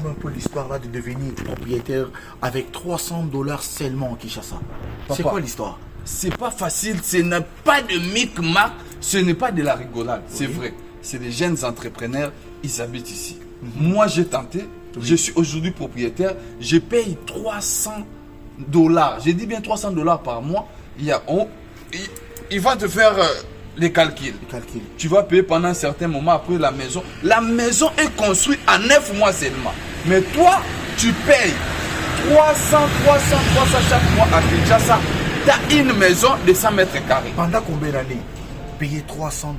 Raconte-moi un peu l'histoire là de devenir propriétaire avec $300 seulement en Kinshasa. C'est quoi l'histoire? C'est pas facile, ce n'est pas de micmac, ce n'est pas de la rigolade, c'est vrai. C'est des jeunes entrepreneurs, ils habitent ici. Moi, j'ai tenté, je suis aujourd'hui propriétaire, je paye $300. J'ai dit bien $300 par mois. Il va te faire les calculs. Tu vas payer pendant un certain moment après la maison. La maison est construite en 9 mois seulement. Mais toi, tu payes 300 chaque mois à Kinshasa. Tu as une maison de 100 mètres carrés. Pendant combien d'années? Payer $300.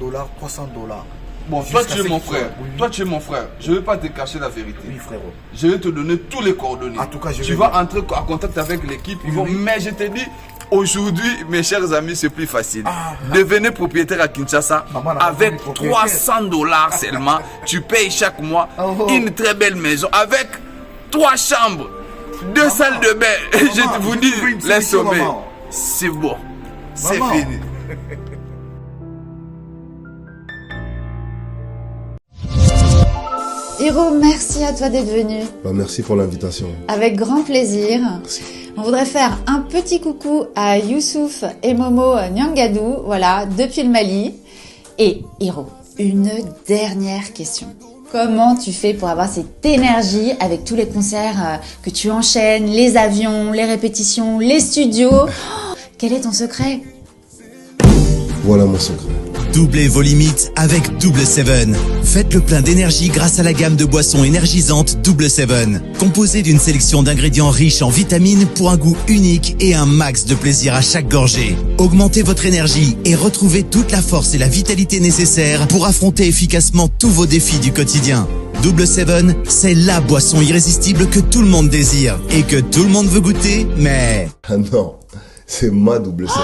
Bon, toi tu es mon frère. Toi tu es mon frère. Je ne vais pas te cacher la vérité. Oui, frérot. Je vais te donner tous les coordonnées. En tout cas, tu vas entrer en contact avec l'équipe. Mais je te dis, aujourd'hui, mes chers amis, c'est plus facile. Devenez propriétaire à Kinshasa avec $300 seulement. Tu payes chaque mois une très belle maison avec 3 chambres, 2 salles de bain. Je vous dis, les sommets. C'est bon. C'est fini. Hiro, merci à toi d'être venu. Merci pour l'invitation. Avec grand plaisir. Merci. On voudrait faire un petit coucou à Youssouf et Momo Nyangadou, voilà, depuis le Mali. Et Hiro, une dernière question. Comment tu fais pour avoir cette énergie avec tous les concerts que tu enchaînes, les avions, les répétitions, les studios? Quel est ton secret? Voilà mon secret. Doublez vos limites avec Double 7. Faites le plein d'énergie grâce à la gamme de boissons énergisantes Double 7. Composée d'une sélection d'ingrédients riches en vitamines pour un goût unique et un max de plaisir à chaque gorgée. Augmentez votre énergie et retrouvez toute la force et la vitalité nécessaires pour affronter efficacement tous vos défis du quotidien. Double 7, c'est la boisson irrésistible que tout le monde désire et que tout le monde veut goûter, mais... Ah non, c'est ma Double 7.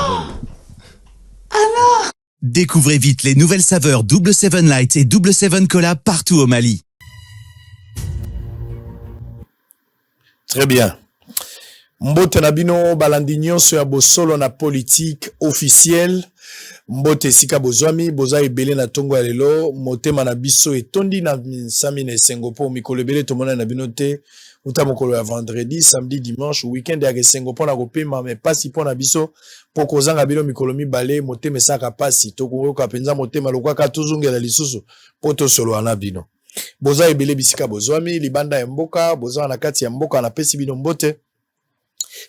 Ah non! Découvrez vite les nouvelles saveurs Double 7 Light et Double 7 Cola partout au Mali. Très bien. Mbote nabino balandi nyonso ya bosolo na politique officielle. Mbote sika bozwami boza ebele na tongo ya lelo motema na biso etondi na sami na esengo po mikolo ebele tomona na bino te uta mokolo ya vendredi samedi dimanche weekend ya esengo pona kopema me pasi pona biso po kozanga bino mikolo mibale motema esaka pasi tokoyoka penza motema lokwaka tozongela lisusu po tosolo na bino boza ebele bisika bozwami libanda ya mboka boza na kati ya mboka na pesi bino mbote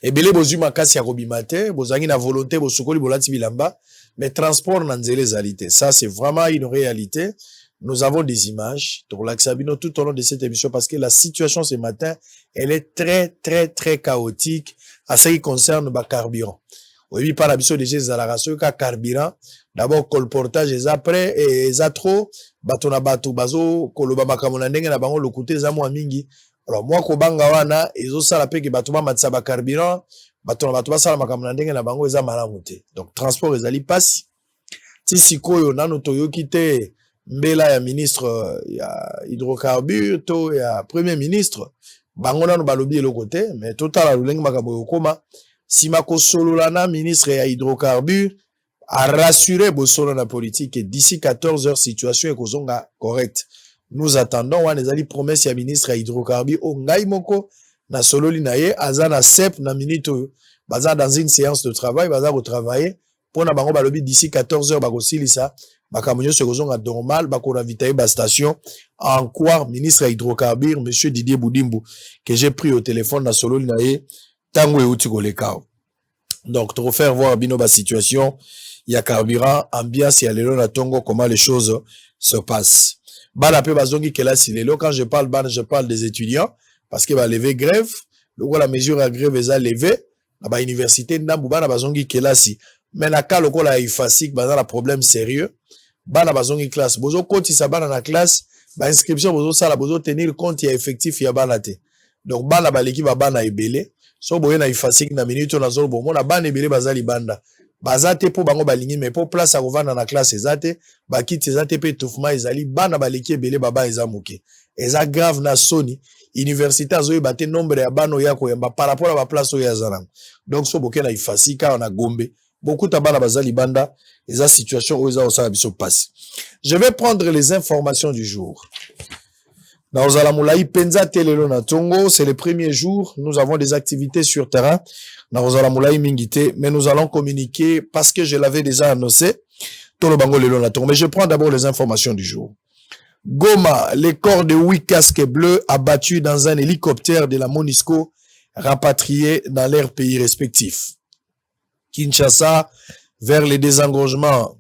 ebele bozwi makasi ya kobima te bozangi na volonté bosukoli bolati bilamba mais transport na nzela ezali te. Ça c'est vraiment une réalité. Nous avons des images pour l'Axabino tout au long de cette émission parce que la situation ce matin elle est très chaotique à ce qui concerne le carburant. Oui, par la biso déjà ezalaka soki ka carburant d'abord colportage eza prêt et eza trop bato na bato bazo koloba makambo na ndenge na bango lokute eza mwa mingi. Alors moi kobanga wana ezosala pe ke bato bamatisa ba carburant bato na bato basala makambo na ndenge na bango eza malamu te. Donc transport ezali pasi ti sikoyo nano toyoki te mbela ya ministre ya hydrocarbures to ya premier ministre bango nano balobi eloko te mais totala lolenge makambo yokoma sima kosolola na ministre ya hydrocarbures a rassuré bosolo na politique et d'ici 14 heures situation ekozonga correct. Nous attendons wana ezali promesse ya ministre ya hydrocarbures o ngai moko na sololi na ye aza na sep na minute baza dans une séance de travail baza ko travailler pona bango balobi d'ici 14 heures bakosilisa makambo nyonso ekozonga normal bakoravitailler ba station en quoi ministre ya hydrocarbures monsieur Didier Boudimbu que j'ai pris au téléphone na sololi na ye tango euti kolekao. Donc pour faire voir bino ba situation il y a carburant ambiance ya lelo na tongo comment les choses se passent. Bana pe bazongi kelasi lelo quand je parle des étudiants parce que ba lever grève loko la mesure à grève eza levé na ba université ndambu bana bazongi kelasi mais na ka loko la ifasik baza la problème sérieux bana bazongi classe bozo kotisa bana na classe ba inscription bozo sala bozo tenir compte ya effectif ya bana te donc bana baleki ba bana ebele so boye na ifasik na minute na zolo bo mona bana ebele bazali banda bazate po bango balingi mais po place a kovanda na classe ezate bakiti ezate pe toufuma ezali bana baleki ebele baba eza moke eza grave na soni université azoye bate nombre ya bano ya koyamba par rapport à ba place oyo yazana donc so boke na ifasika na gombe beaucoup de bana bazali banda eza situation oyo eza osala biso passe. Je vais prendre les informations du jour. Dans Ozalamoulaï, Penza Telelo na Tongo, c'est le premier jour. Nous avons des activités sur terrain. Dans Ozalamoulaï Mingite, mais nous allons communiquer parce que je l'avais déjà annoncé. Tolo Bango Lelo na Tongo. Mais je prends d'abord les informations du jour. Goma, les corps de 8 casques bleus abattus dans un hélicoptère de la MONUSCO rapatriés dans leurs pays respectifs. Kinshasa, vers le désengorgement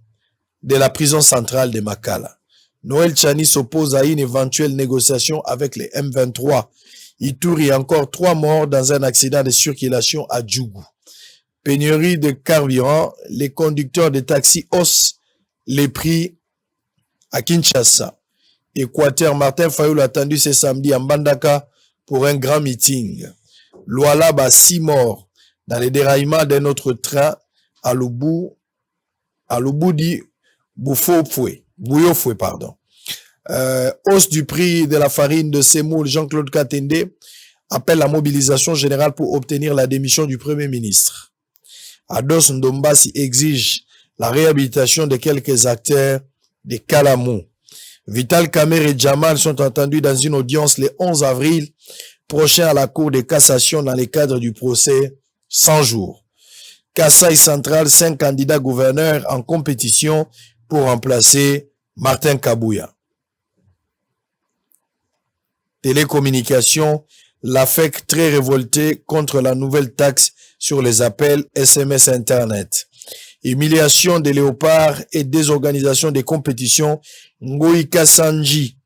de la prison centrale de Makala. Noël Tchani s'oppose à une éventuelle négociation avec les M23. Ituri, encore 3 morts dans un accident de circulation à Djougou. Pénurie de carburant, les conducteurs de taxis haussent les prix à Kinshasa. Équateur, Martin Fayoul attendu ce samedi à Mbandaka pour un grand meeting. Lualaba, 6 morts dans les déraillements d'un autre train à Lubudi Bouyofoué, pardon. Hausse du prix de la farine de semoule, Jean-Claude Katende appelle la mobilisation générale pour obtenir la démission du Premier ministre. Ados Ndombasi exige la réhabilitation de quelques acteurs de Kalamou. Vital Kamer et Jamal sont entendus dans une audience le 11 avril prochain à la Cour de cassation dans le cadre du procès 100 jours. Kassai Central, 5 candidats gouverneurs en compétition pour remplacer Martin Kabouya. Télécommunication, l'AFEC très révolté contre la nouvelle taxe sur les appels SMS Internet. Humiliation des léopards et désorganisation des compétitions, Ngoïka Sanji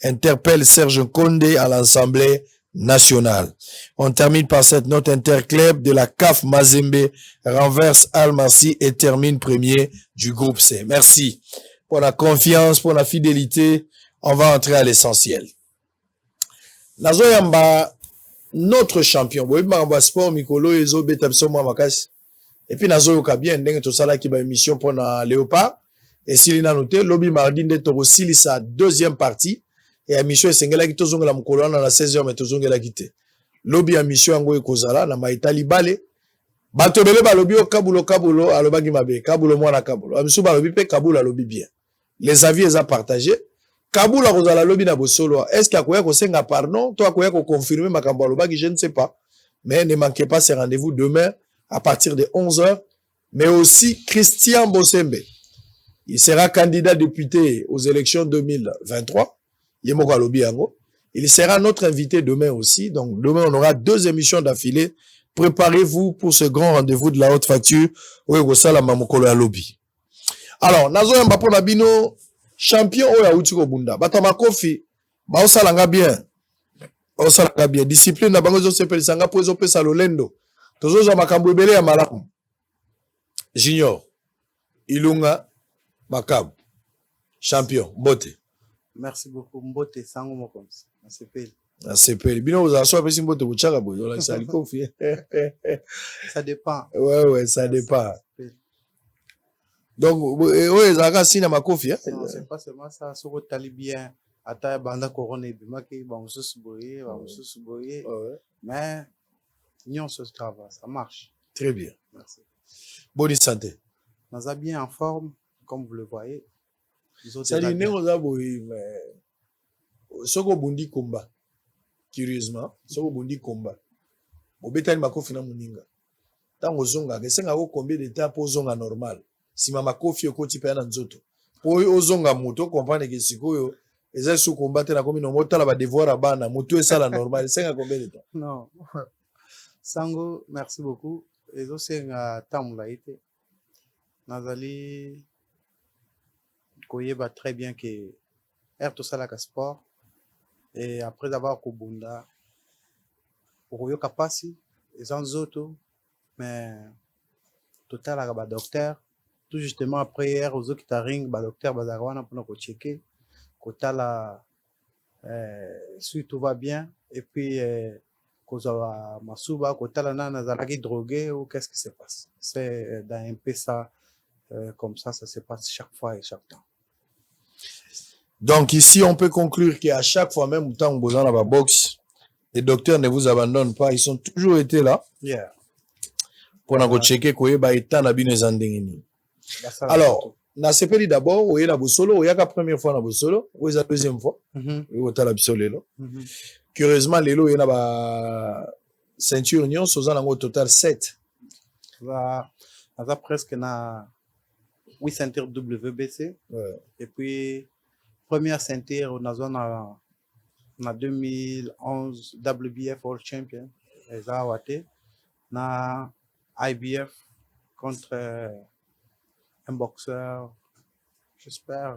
interpelle Serge Condé à l'Assemblée nationale. On termine par cette note interclub de la CAF Mazembe renverse Al-Massi et termine premier du groupe C. Merci pour la confiance, pour la fidélité. On va entrer à l'essentiel. Nazoyamba, notre champion. Sport Mikolo Ezo Betapso Mamakasi. Et puis Nazoyoka bien, ndenge to sala ki ba émission pour na Léopard. Et s'il a noté, lobby mardi de Toro Sili sa deuxième partie. Et à mission Sengela ki tozongela mukolo na 16h mais tozongela kite. Lobby à mission Angoy Kozala na Maitali Bale. Bato bele ba lobby o kabulo alobaki mabe. Kabulo mwana kabulo. Amisu ba lobby pe kabulo lobby bien. Les avis les a partagés. Kaboula Rosala lobby na bosolo. Est-ce qu'il y a quoi qu'on senga pardon? Toi quoi qu'on confirme makambo alobaki, je ne sais pas. Mais ne manquez pas ce rendez-vous demain à partir de 11h. Mais aussi Christian Bosembe. Il sera candidat député aux élections 2023. Il sera notre invité demain aussi. Donc demain, on aura 2 émissions d'affilée. Préparez-vous pour ce grand rendez-vous de la haute facture. Alors, Nazo Mbapo Nabino, champion Oya Uchiko Bunda. Batama Kofi, Baosalanga bien. Baosalanga bien. Discipline na bango zo sepeli sanga po zo pesa lolendo. Tozo zo makambo ebele ya malamu. Junior, Ilunga, Makab, champion, Mbote. Merci beaucoup. Mbote, Sango Mokonsi. CPL. Bino, vous avez choisi Mbote Bouchara, ça dépend. Ouais, ça dépend. Donc, ouais, Zaka Sina Makofi. Non, c'est pas seulement ça. Sur le talibien, Ata Banda Corona, Bimaki, Bamoussous Boye, mais, nous, ce travail, ça marche. Très bien. Merci. Bonne santé. Nous sommes bien en forme, comme vous le voyez. Ça dit, nous avons mais Soko Bundi Komba. Curieusement, Soko Bundi Komba. Au bétail Makofi na Muninga. Tant Zonga, que c'est combien de temps pour Zonga normal. Si ma Makofi au côté payant Nzoto. Pour Zonga Moto, comprendre que si quoi, ils ont sous combattre la commune, on va devoir à Bana, Moto et ça la normale. C'est combien de temps? Non. Sango, merci beaucoup. Et aussi, Tamoulaïte. Nazali. Koyeba très bien que tout ça la sport et après avoir Kobunda pour yo kapasi les autres mais total la docteur tout justement après hier aux autres qui ta ring ba docteur bazarwana pour ko checker kotala si tout va bien et puis kozawa masuba kotala na zalaki drogué ou qu'est-ce qui se passe c'est dans un peu ça comme ça se passe chaque fois et chaque temps. Donc ici, on peut conclure qu'à chaque fois, même temps où vous êtes dans la boxe, les docteurs ne vous abandonnent pas. Ils ont toujours été là. Yeah. Pour nous checker quoi, bah état n'a bien les endingini. Alors, na sepeli d'abord oye na bosolo oya ka première fois na bosolo oye za deuxième fois otala biso lelo curieusement lelo oye na ba ceinture nyonso oza nango au total 7 aza presque na 8 ceintures WBC et puis première ceinture nazo na 2011 WBF World Champion eza wate na IBF contre un boxeur, j'espère,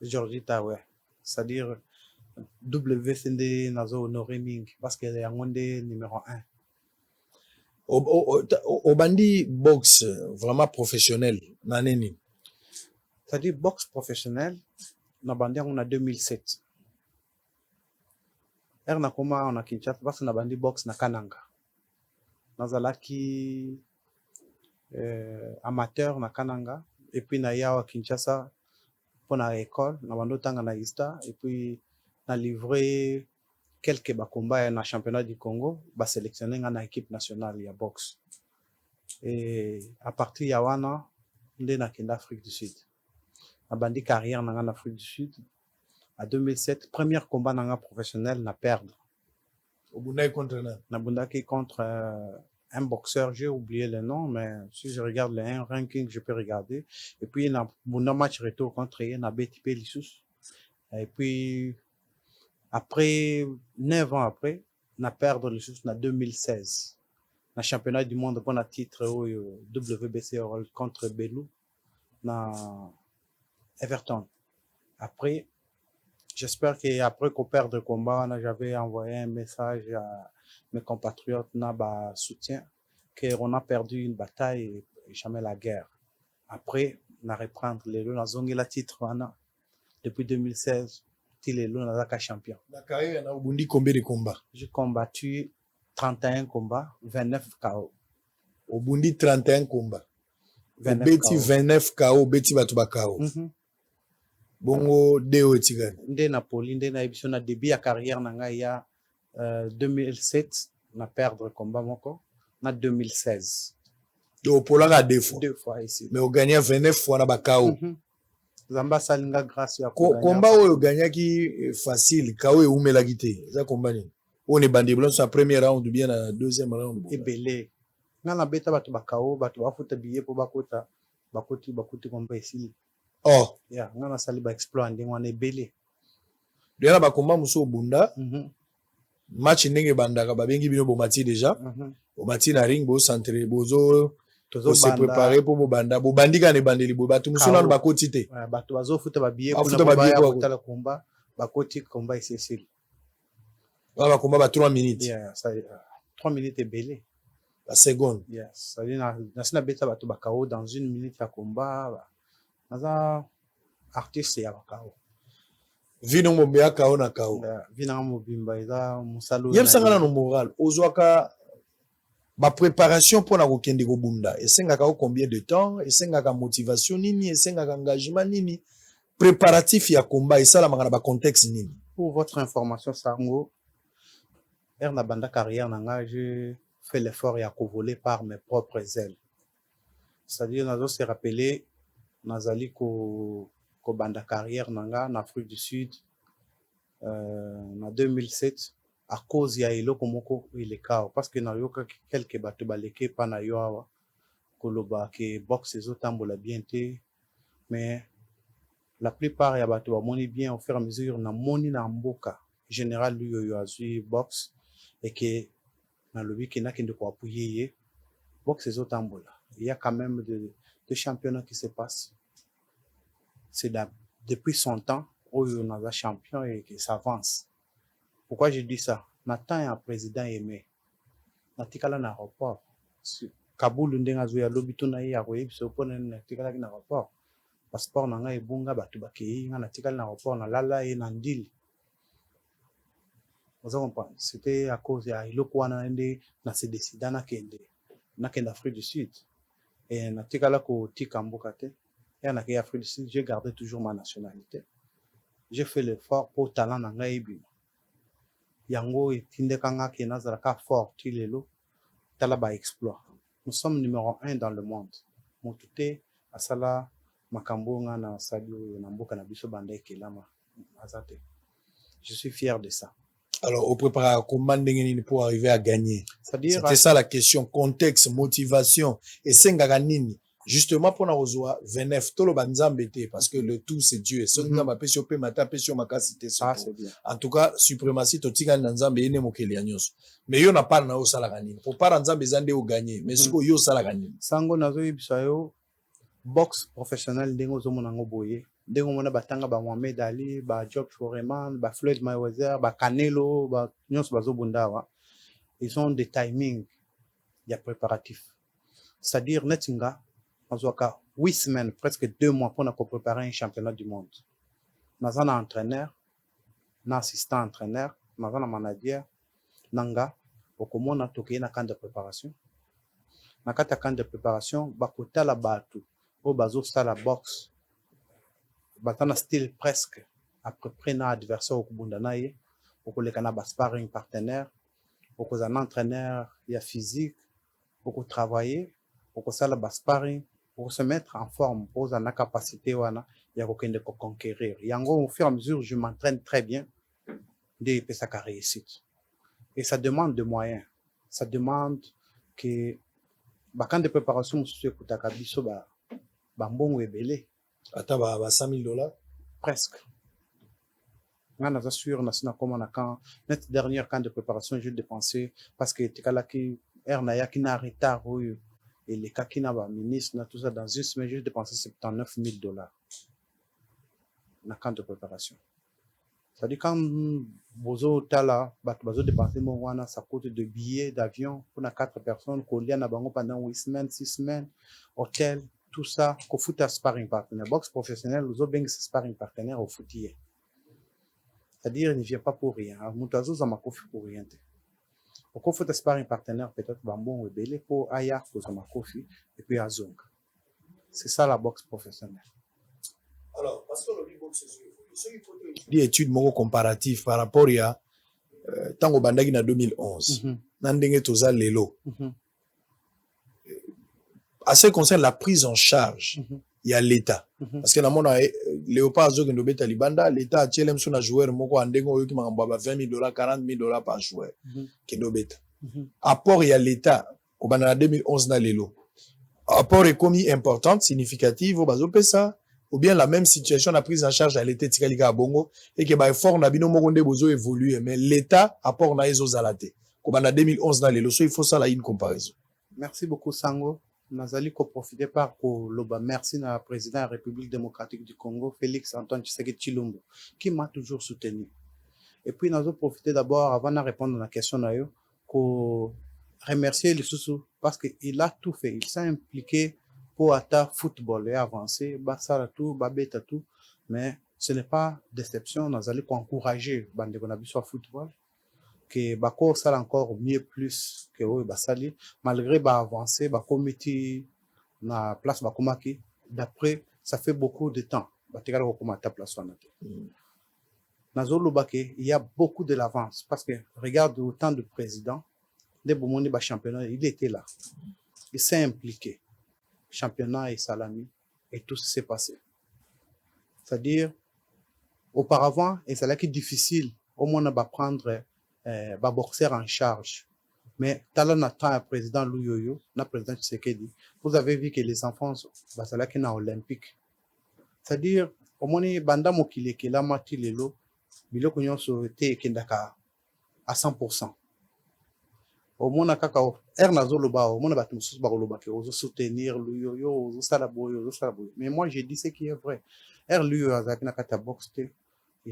Georgie Tawe. C'est-à-dire, WCD Nazo honoré Ming, parce qu'il est en numéro 1. Au bandi boxe vraiment professionnel, naneni. C'est-à-dire, boxe professionnel, na bandi on a 2007. Na koma on a Kinshasa, parce que na bandi boxe na Kananga. Nazalaki amateur na Kananga et puis na yawa Kinshasa pour na école na bando tanga na Ista et puis na livré quelques combats na championnat du Congo ba sélectionné na équipe nationale ya boxe et à partir ya wana ndé na kenda Afrique du Sud na bandi carrière na Afrique du Sud à 2007 premier combat na professionnel na perdre au Bundaki contre na Bundaki contre un boxeur, j'ai oublié le nom, mais si je regarde le ranking, je peux regarder. Et puis, il y a un match retour contre il y a BTP Lissous. Et puis, après, 9 ans après, on a perdu Lissous en 2016. Dans le championnat du monde, on a titre au WBC contre Belou, dans Everton. Après, j'espère qu'après qu'on perde le combat, j'avais envoyé un message à mes compatriotes n'a soutien qu'on a perdu une bataille et jamais la guerre. Après, on a reprendre les lots, on a zongé la titre depuis 2016, les lots, on a champion. La carrière, on a bondi combien de combats? J'ai combattu 31 combats, 29 KO. Au bondi 31 combats. 29 Beti KO. 29 KO, beti batuba KO. Bongo deo etigani. Nde Napoli, nde na émission na début ya carrière nanga ya 2007 na perdre combat moko na 2016 donc pour la deux fois ici mais on gagnait 29 fois na ba KO zamba salinga grâce ya combat oyo gagnaki facile KO e umelaki te za combat ni on est bandé blanc sur la première round ou bien la deuxième round ebele nga na beta bato ba KO bato bafuta billet po bakota bakoti combat ici oh ya nga na sali ba exploit ndenge wana ebele déjà ba combat muso bunda match ndenge bandaka babengi bino bomati déjà bomati na ring bo centre bozo se préparer pour bobanda bobandika ne bandeli bo batu muso na bakoti te bato bazofuta ba billet pour na ba kotala combat bakoti combat ici ba combat ba 3 minutes ya ça 3 minutes ebele la seconde yes ça dit na sina beta bato ba KO dans 1 minute ya combat naza artiste ya ba KO vino mombea KO na KO vina mobimba eza musalo yem sangana no moral ozwaka ba préparation pour na kokende ko bunda esengaka ko combien de temps esengaka motivation nini esengaka engagement nini préparatif ya combat esala makana ba contexte nini pour votre information sango na banda carrière nanga je fais l'effort ya ko voler par mes propres ailes c'est-à-dire nazo se rappeler nazali ko banda carrière nanga en Afrique du Sud en 2007 à cause ya eloko moko ilekao parce que na yoka quelques bato baleke pa na yo awa koloba ke boxe ezotambola bien te mais la plupart ya bato bamoni bien au fur et à mesure na moni na mboka général lui yo azui boxe et que na lobi ke nakende ko appuyer ye boxe ezotambola il y a quand même de championnats qui se passent. C'est depuis son temps où on a champion et qui s'avance. Pourquoi je dis ça? Nathan est un président aimé. Natikala na rapport. Kaboul ndenga zo ya lobito na ya koyebi so pona natikala na rapport. Passeport na nga ebunga batu bakei nga natikala na rapport na lala et na ndili. Vous comprenez? C'était à cause ya iloko wana ndé na se décida na kende Afrique du Sud. Et natikala ko tika mboka te. Et en Afrique du Sud, j'ai gardé toujours ma nationalité. J'ai fait l'effort pour talent dans Gaïbi. Yango et Tindekanga qui nazaraka fort, Tilelo, Talaba exploit. Nous sommes numéro 1 dans le monde. Moutouté, Asala, makambo nga na sali oyo na mboka na biso banda ekelama azate. Je suis fier de ça. Alors, au préparer comment pour arriver à gagner? C'est-à-dire, c'était ça la question, contexte, motivation, et sengaganini. Justement, pour la rejoindre, 29, tout le banzambete, parce que le tout, c'est Dieu. C'est une c'est bien. En tout cas, suprématie, totika nanzambe, yene mokeli anyos. Mais yo n'a pas na o salaganini. Pour pas nanzambe zande o gagner. Mais ce yo salaganini. Sango nazo yibisayo, boxe professionnel, dengo zo monango boye. Dengo mona batanga ba Mohamed Ali, ba Job Foreman, ba Floyd Mayweather, ba Canelo, ba nyos bazo bundawa. Ils ont des timings, il y a préparatif. C'est-à-dire, netinga, on a 8 semaines, presque 2 mois pour nous préparer un championnat du monde. Nous avons un entraîneur, un assistant entraîneur, nous avons un manager, nanga, au comment on a toqué un camp de préparation. Dans le camp de préparation, bakota la batu, au bazo sta la boxe, batana style presque, à peu près un adversaire au kubundanaye, au kolekana ba sparring partenaire, au cause un entraîneur, il y a physique, pour travailler, pour ça la sparring, pour se mettre en forme, pour la capacité wana, il y a aucun de conquérir. Et en gros, au fur et à mesure, je m'entraîne très bien, de ça réussite. Et ça demande de moyens. Ça demande que, quand de préparation, je suis à biso, bon ou belé. Attends, bah, $100,000? Presque. On a sûr, notre dernière camp de préparation, j'ai dépensé, parce que Tikalaki, Ernaya qui n'a retard, et les cas qui n'a pas ministre, tout ça, dans une semaine, j'ai dépensé $79,000 dans le camp de préparation. C'est-à-dire, quand vous avez dépensé ça coûte de billets d'avion pour 4 personnes, qu'on y a pendant 8 semaines, 6 semaines, hôtel, tout ça, qu'on fout à sparring partenaire. Boxe professionnelle, vous avez sparring partenaire au foutier. C'est-à-dire, il ne vient pas pour rien. Moutazo, ça m'a confié pour rien. Au faut sparring partenaire, peut-être, bon, ou belé, pour Aya, pour ma coffee, et puis à Zong. C'est ça la boxe professionnelle. Alors, parce que le boxe, c'est une étude comparative par rapport à Tango Bandagi en 2011. Nandenge Toza Lelo. À ce qui concerne la prise en charge, il y a l'État. Parce que dans mon Léopard Zogenobe Talibanda, l'État a tiré un joueur moko andengo qui m'a envoyé $20,000, $40,000 par joueur. Kenobeta. Apport il y a l'État. Au banana 2011 na lelo. Apport est commis important, significatif, au bazo pesa. Ou bien la même situation, la prise en charge à l'État Tikalika Bongo et que effort na bino mokonde bozo évoluer. Mais l'État apport na ezo zalate. Au banana 2011 na lelo. So il faut ça là une comparaison. Merci beaucoup Sango. Nazali ko profiter par ko loba merci na président de la République démocratique du Congo Félix Antoine Tshisekedi Tshilombo qui m'a toujours soutenu. Et puis nous avons profité d'abord avant de répondre à la question na yo ko remercier les sous parce que il a tout fait, il s'est impliqué pour atta football et avancer, basala tout, babeta tout, mais ce n'est pas déception, nous allons encourager bande ko na biso football que bako sala encore mieux plus que eux basali malgré ba avancer ba comité na place ba komaki d'après ça fait beaucoup de temps ba tekala ko komata place wana te nazolo baké il y a beaucoup de l'avance parce que regarde au temps du président de bomoni ba championnat il était là il s'est impliqué championnat et salami et tout s'est passé c'est-à-dire auparavant et c'est là qui est difficile au moins va prendre boxer en charge. Mais talent n'a président Louyoyo, na président Tshisekedi. Vous avez vu que les enfants sont là qui na olympique. C'est-à-dire au moins banda mokile ke la mati lelo biloko nyonso te kendaka à 100%. Au moins kaka nazo loba au moins batu mususu ba loba ke ozo soutenir Louyoyo, ozo sala boyo, ozo sala boyo. Mais moi j'ai dit ce qui est vrai. Louyoyo azaki na kata boxe te. Il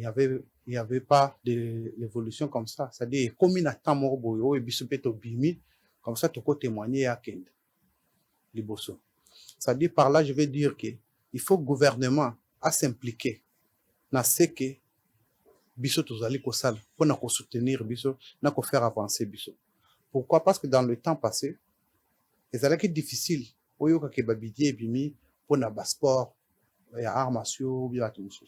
y avait pas de l'évolution comme ça. C'est-à-dire, comme il attend Morboyo et Bissopeto Bimi, comme ça, tu peux témoigner à Kend. Liboso. C'est-à-dire, par là, je vais dire que il faut le gouvernement à s'impliquer dans ce que Bisso Tozali Kosal, pour nous soutenir Bisso, nous faire avancer Bisso. Pourquoi? Parce que dans le temps passé, c'est difficile. Oyo ka babidi et bimi, pour na sport, et arts martiaux, bien tout ça.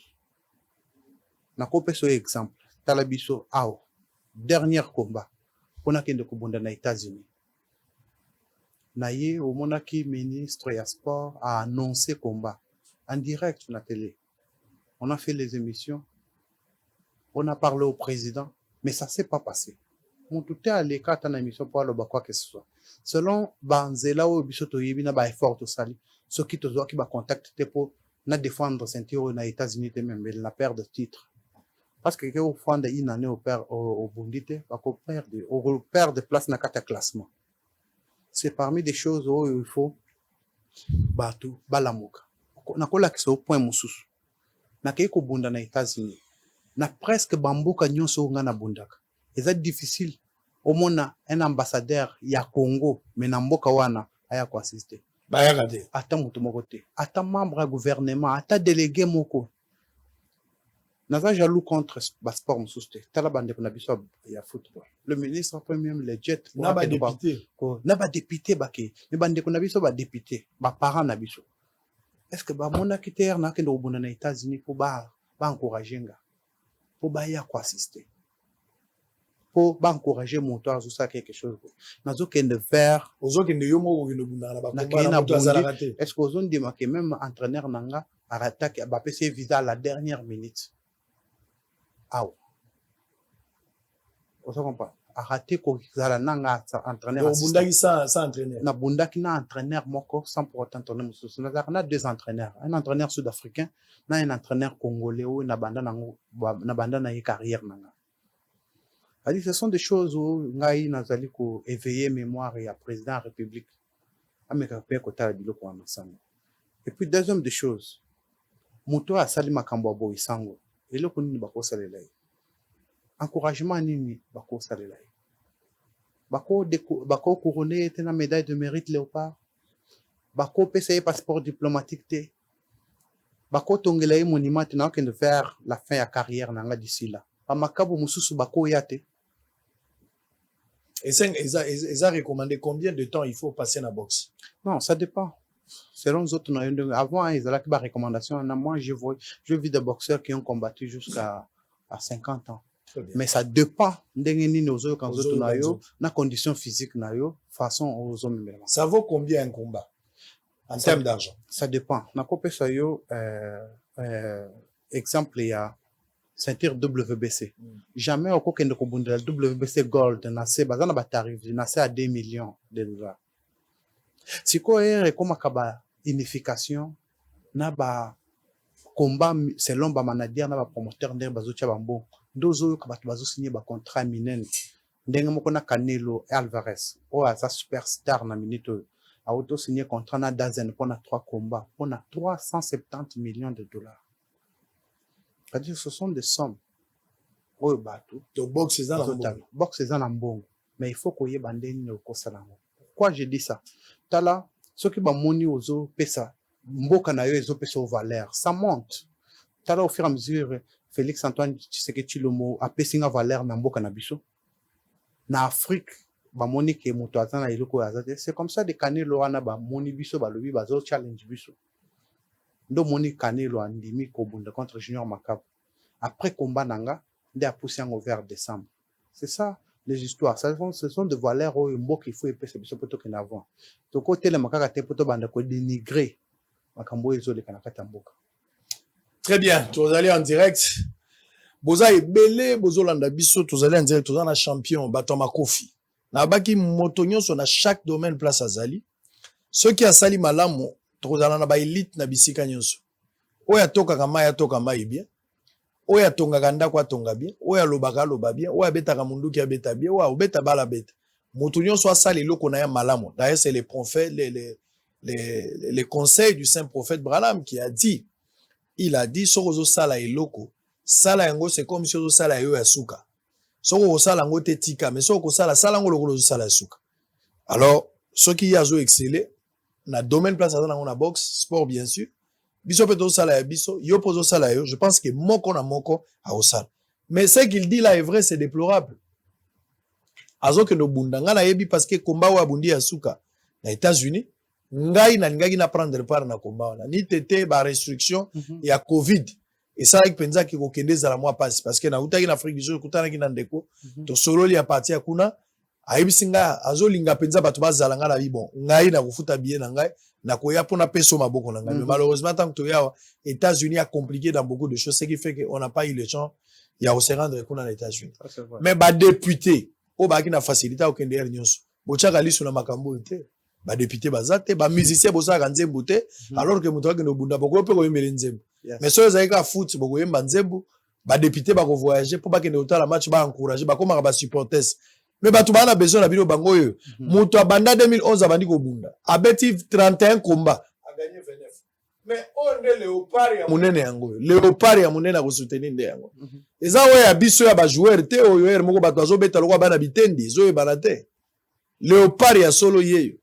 Na kopé ce exemple talabiso ao dernier combat on a kende kubunda na États-Unis na ye au monaki ministre ya sport a annoncé combat en direct sur la télé. On a fait les émissions. On a parlé au président. Mais ça ne s'est pas passé. On tout est allé quand on a une émission pour le quoi que ce soit. Selon Banzela ou Bisoto Yibina, ba effort au sali. Ceux qui te doivent qui va contacter pour na défendre ceinture aux États-Unis même, mais la perte de titre. Parce que au fond de une année au Bundite, au perdre de place dans le classement. C'est parmi des choses où il faut battre, balamuka. Na kola qui au point mususu. Na keiko bunda na États-Unis. Na presque bambuka nyonso nga na bundaka. C'est difficile. Au moins un ambassadeur ya Congo, mais na mboka wana aya ko assister. Ba ya kate. Ata mutu moko te. Ata membre du gouvernement, ata délégué moko. Naza jaloux contre sport mususu. Tala bande na biso ya football. Le ministre peut même les jets Na ba député. Na ba député bake. Ne bande ko na biso ba député, ba parents na biso. Est-ce que ba mona kiter na kendo obuna na États-Unis pour ba encourager nga. Pour ba ya ko assister. Pour encourager mon toit ou ça quelque chose. Nazo kende vers Ozo kende yo moko kende bunda na ba na komba na moto azala bundi. kate. Est-ce qu'on dit que même entraîneur nanga a attaqué a passé visa à la dernière minute. Ah ouais. On se comprend. A raté ko zala nanga entraîneur Donc bunda ki sans entraîneur. na bunda ki na entraîneur moko sans pour autant tourner mususu. On a deux entraîneurs, un entraîneur sud-africain, na un entraîneur congolais ou na banda na carrière nanga. Ce sont des choses où ngai nazali ko éveiller mémoire ya président de la République. Ameka pe ko tala biloko wana sango. Et puis deuxième des choses, moto asali makambo ya boisango. Eloko nini bakosalela ye? Encouragement nini bakosalela ye? Bako couronner te na médaille de mérite léopard. Bako pesa ye passeport diplomatique te. Bako tongela ye monument te na okende vers la fin ya carrière nanga d'ici là. Pamakabo mususu bako yate. Et ça ils a recommandé combien de temps il faut passer na boxe? Non, ça dépend. Selon les autres, avant, ils avaient des recommandations. Moi, je vis des boxeurs qui ont combattu jusqu'à 50 ans. Mais ça dépend de la condition physique, façon aux hommes. Ça vaut combien un combat en termes d'argent? Ça dépend. Exemple, il y a ceinture WBC. Jamais au cours de WBC Gold, c'est à 2 millions de dollars. Si quoi est comme unification, na ba combat selon ba manager na ba promoteur ndenge bazotia bambo ndozo ka bato bazo signer ba contrat minene ndenge moko na Canelo Alvarez o asa superstar na minute a auto signer contrat na Dazen pour na 3 combats pour na 370 millions de dollars. C'est-à-dire ce sont des sommes o bato to boxe ça la mbongo. Boxe ça la mbongo, mais il faut qu'on y bandeni au salango. Pourquoi je dis ça? Tala, ceux qui ba moni ozo pesa, mboka na yo ezo pesa au valeur, ça monte. Tala au fur et à mesure, Félix Antoine Tshisekedi Tshilombo a pesa nga valeur na mboka na biso. Na Afrique, ba moni ke moto azana iloko azate, c'est comme ça de Canelo wana ba moni biso ba lobi ba zo challenge biso. Ndo moni Canelo andimi ko bunda contre Junior Makabu. Après combat nanga, nde a poussé en vers décembre. C'est ça. Les histoires, ce sont des valeurs où il faut épais, c'est plutôt qu'en avant. De côté, les macaques étaient plutôt dénigrés. Très bien, tu vas aller en direct. Boza ebele, bozolanda biso, tu vas aller en direct, tu vas na champion, Batoma Kofi. Na baki motonyo so na chaque domaine place azali. Ceux qui a sali malamu, tu vas aller na ba élite na bisika nyonso. Oya toka kama ya toka mai bien. Oya tonga ganda kwa tonga bien, oya lobaka loba bien, oya beta kamunduki ya beta bien, oya obeta bala beta. Motunyo soit ça les loko na ya malamu. D'ailleurs c'est les prophètes, les conseils du saint prophète Branham qui a dit, il a dit soko sala eloko, sala yango c'est comme si ozo sala yo ya suka. Soko sala yango te tika, mais soko sala yango lokolo sala suka. Alors ceux qui yazo exceller na domaine place dans na boxe, sport bien sûr. Biso peto sala ya biso, yo pozo sala yo, je pense que moko na moko a osala. Mais ce qu'il dit là est vrai, c'est déplorable. Azo ke no bunda nga na yebi parce que combat wa bundi ya suka na États-Unis, ngai na prendre part na combat wana. Ni tete ba restriction ya Covid. Et ça avec penza ki ko kende za la mois passe parce que na utaki na Afrique du Sud kutana ki na ndeko, to solo li a parti akuna ayebisi nga azolinga penza bato bazala nga na bi bon ngai na kofuta billet na ngai na koya pona peso maboko na ngai mais malheureusement tant que to ya États-Unis a compliqué dans beaucoup de choses ce qui fait que on n'a pas eu le temps ya se rendre kuna na États-Unis mais ba député o ba ki na facilité au kende nyonso bochaka liso na makambo te ba député bazate ba musicien bosaka nzembo te alors que muto akende bunda boko pe ko yembele nzembo mais so ezalika foot boko yemba nzembo ba député ba ko voyager pour ba kende otala match ba encourager ba koma ba supporters mais bato bana besoin na bino bango yo muto abanda 2011 abandi ko bunda abeti 31 combat a gagné 29 mais on est léopard ya munene yango léopard ya munene ko soutenir nde yango eza oyo ya biso ya ba joueur te oyo er moko bato azobeta lokwa bana bitendi zo ebana te léopard ya solo yeyo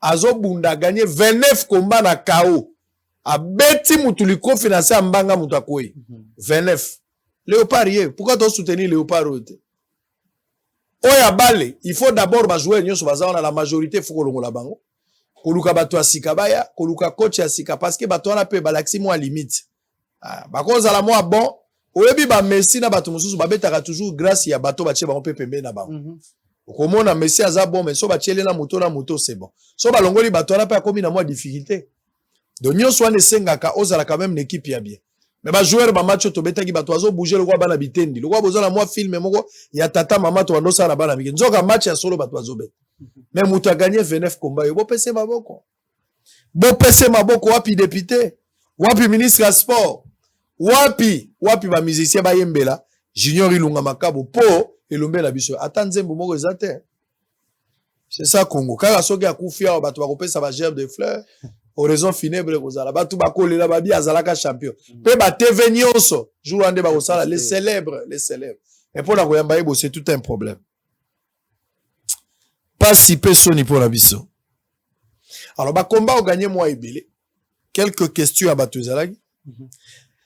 azobunda gagné 29 combat na KO abeti mutu liko financer mbanga mutu akoyi 29 léopard yeyo pourquoi to soutenir léopard ote oya bale il faut d'abord ba jouer nyonso baza na la majorité faut kolongola bango koluka bato asika baya koluka coach asika parce que bato na pe balaxi mo limite bakoza la mo bon oyebi ba Messi na bato mususu babetaka toujours grâce ya bato batie bango pe pembe na bango okomona Messi aza bon mais so batiele na moto c'est bon so balongoli bato na pe akomi na mo difficulté donc nyonso wana esengaka ozala quand même une équipe ya bien mais ba joueur ba match to betaki bato azo bouger le kwa bana bitendi le kwa bozana moi film moko ya tata mama to ando sala bana biki nzoka match ya solo bato azo bet mais mutu a gagné 29 combats yo bo pese maboko wapi député wapi ministre ya sport wapi ba musicien ba yembela junior ilunga makabo po elombe na biso ata nzembo moko ezate c'est ça Congo kaka soki akufia bato bakopesa ba gerbe de fleurs oraison funèbre kozala batu bakolela babi azalaka champion pe ba TV nyonso jour ande ba kosala les célèbres et pour la koyamba ebo c'est tout un problème pas si peu soni pour la biso alors ba combat au gagner moi ebele quelques questions à batu zalaki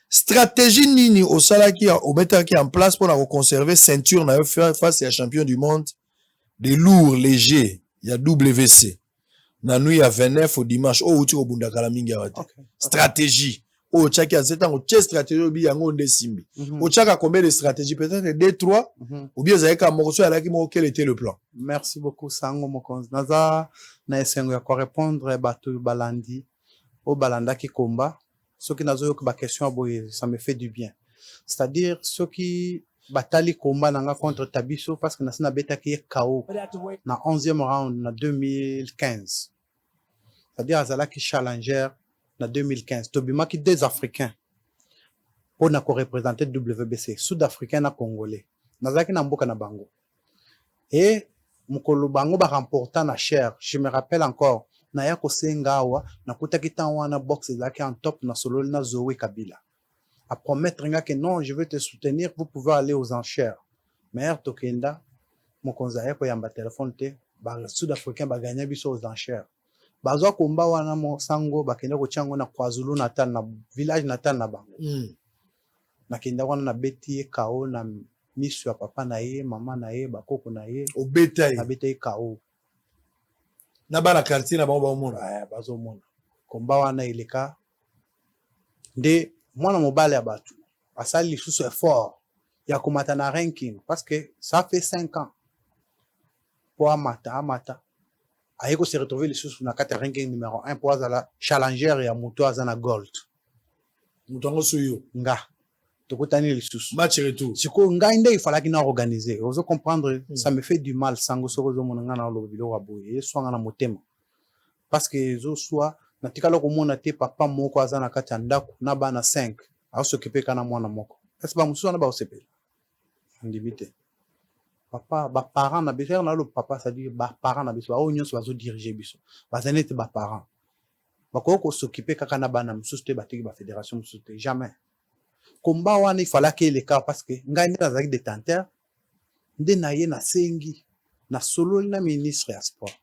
stratégie nini au salaki au metaki en place pour la conserver ceinture na face à champion du monde des lourds légers il y a WC na nuit à 29 au dimanche oh uti ko bunda kala mingi awate stratégie oh chaki à 7 ans au stratégie obi yango ndesimbi o chaka combien de stratégies peut-être 2 3 ou bien zaika mokoso alaki mo quel était le plan. Merci beaucoup Sango Mokonzi naza na esengo ya ko répondre bato balandi au balanda ki komba ceux qui nazo ba question boye ça me fait du bien c'est-à-dire ceux qui batali combat nanga contre Tabiso parce que nasina beta ki KO na 11e round na 2015 c'est-à-dire azala ki challenger na 2015 tobima ki des africains pour na ko représenter WBC sud-africain na congolais nazaki na mboka na bango et mukolo bango ba remportant na cher je me rappelle encore na ya ko sengawa na kutaki tanwana boxe zaki en top na solo na Zoé Kabila à promettre que non, je vais te soutenir, vous pouvez aller aux enchères. Mais Tokenda, mon conseiller, quand il y a un téléphone, les Sud-Africains va gagner aux enchères. Bazo komba wana mo sango bakenda ko chango na KwaZulu Natal na village Natal na bango. Na kenda wana na beti KO na misu ya papa na ye, mama na ye, bakoko na ye. Au bétail. Na beti KO. Na ba na quartier na bango ba mona. Bazo mona. Komba wana ileka. De mwana mobile ya batu asali lisusu effort ya komata na ranking parce que ça fait 5 ans pour amata ayeko se retrouver lisusu na kata ranking numéro 1 pour azala challenger ya moto azana gold mutango suyo nga tokutani lisusu match retour siko nga inde il fallait qu'il organiser ozo comprendre ça me fait du mal sango soko zo monanga na lo bilo waboye swanga na motema parce que zo soit na tikala ko mona te papa moko azana kati ya ndako na bana 5 asokipe kana mwana moko est-ce ba musu na ba osepela ndibite papa ba parents na biso na lo papa ça dit ba parents na biso ba onyoso bazo diriger biso bazane te ba parents bakoko s'occuper kaka na bana musu te batiki ba fédération musu te jamais combat wana il fallait que les cas parce que ngai na zaki détenteur nde na ye na sengi na solo na ministre ya sport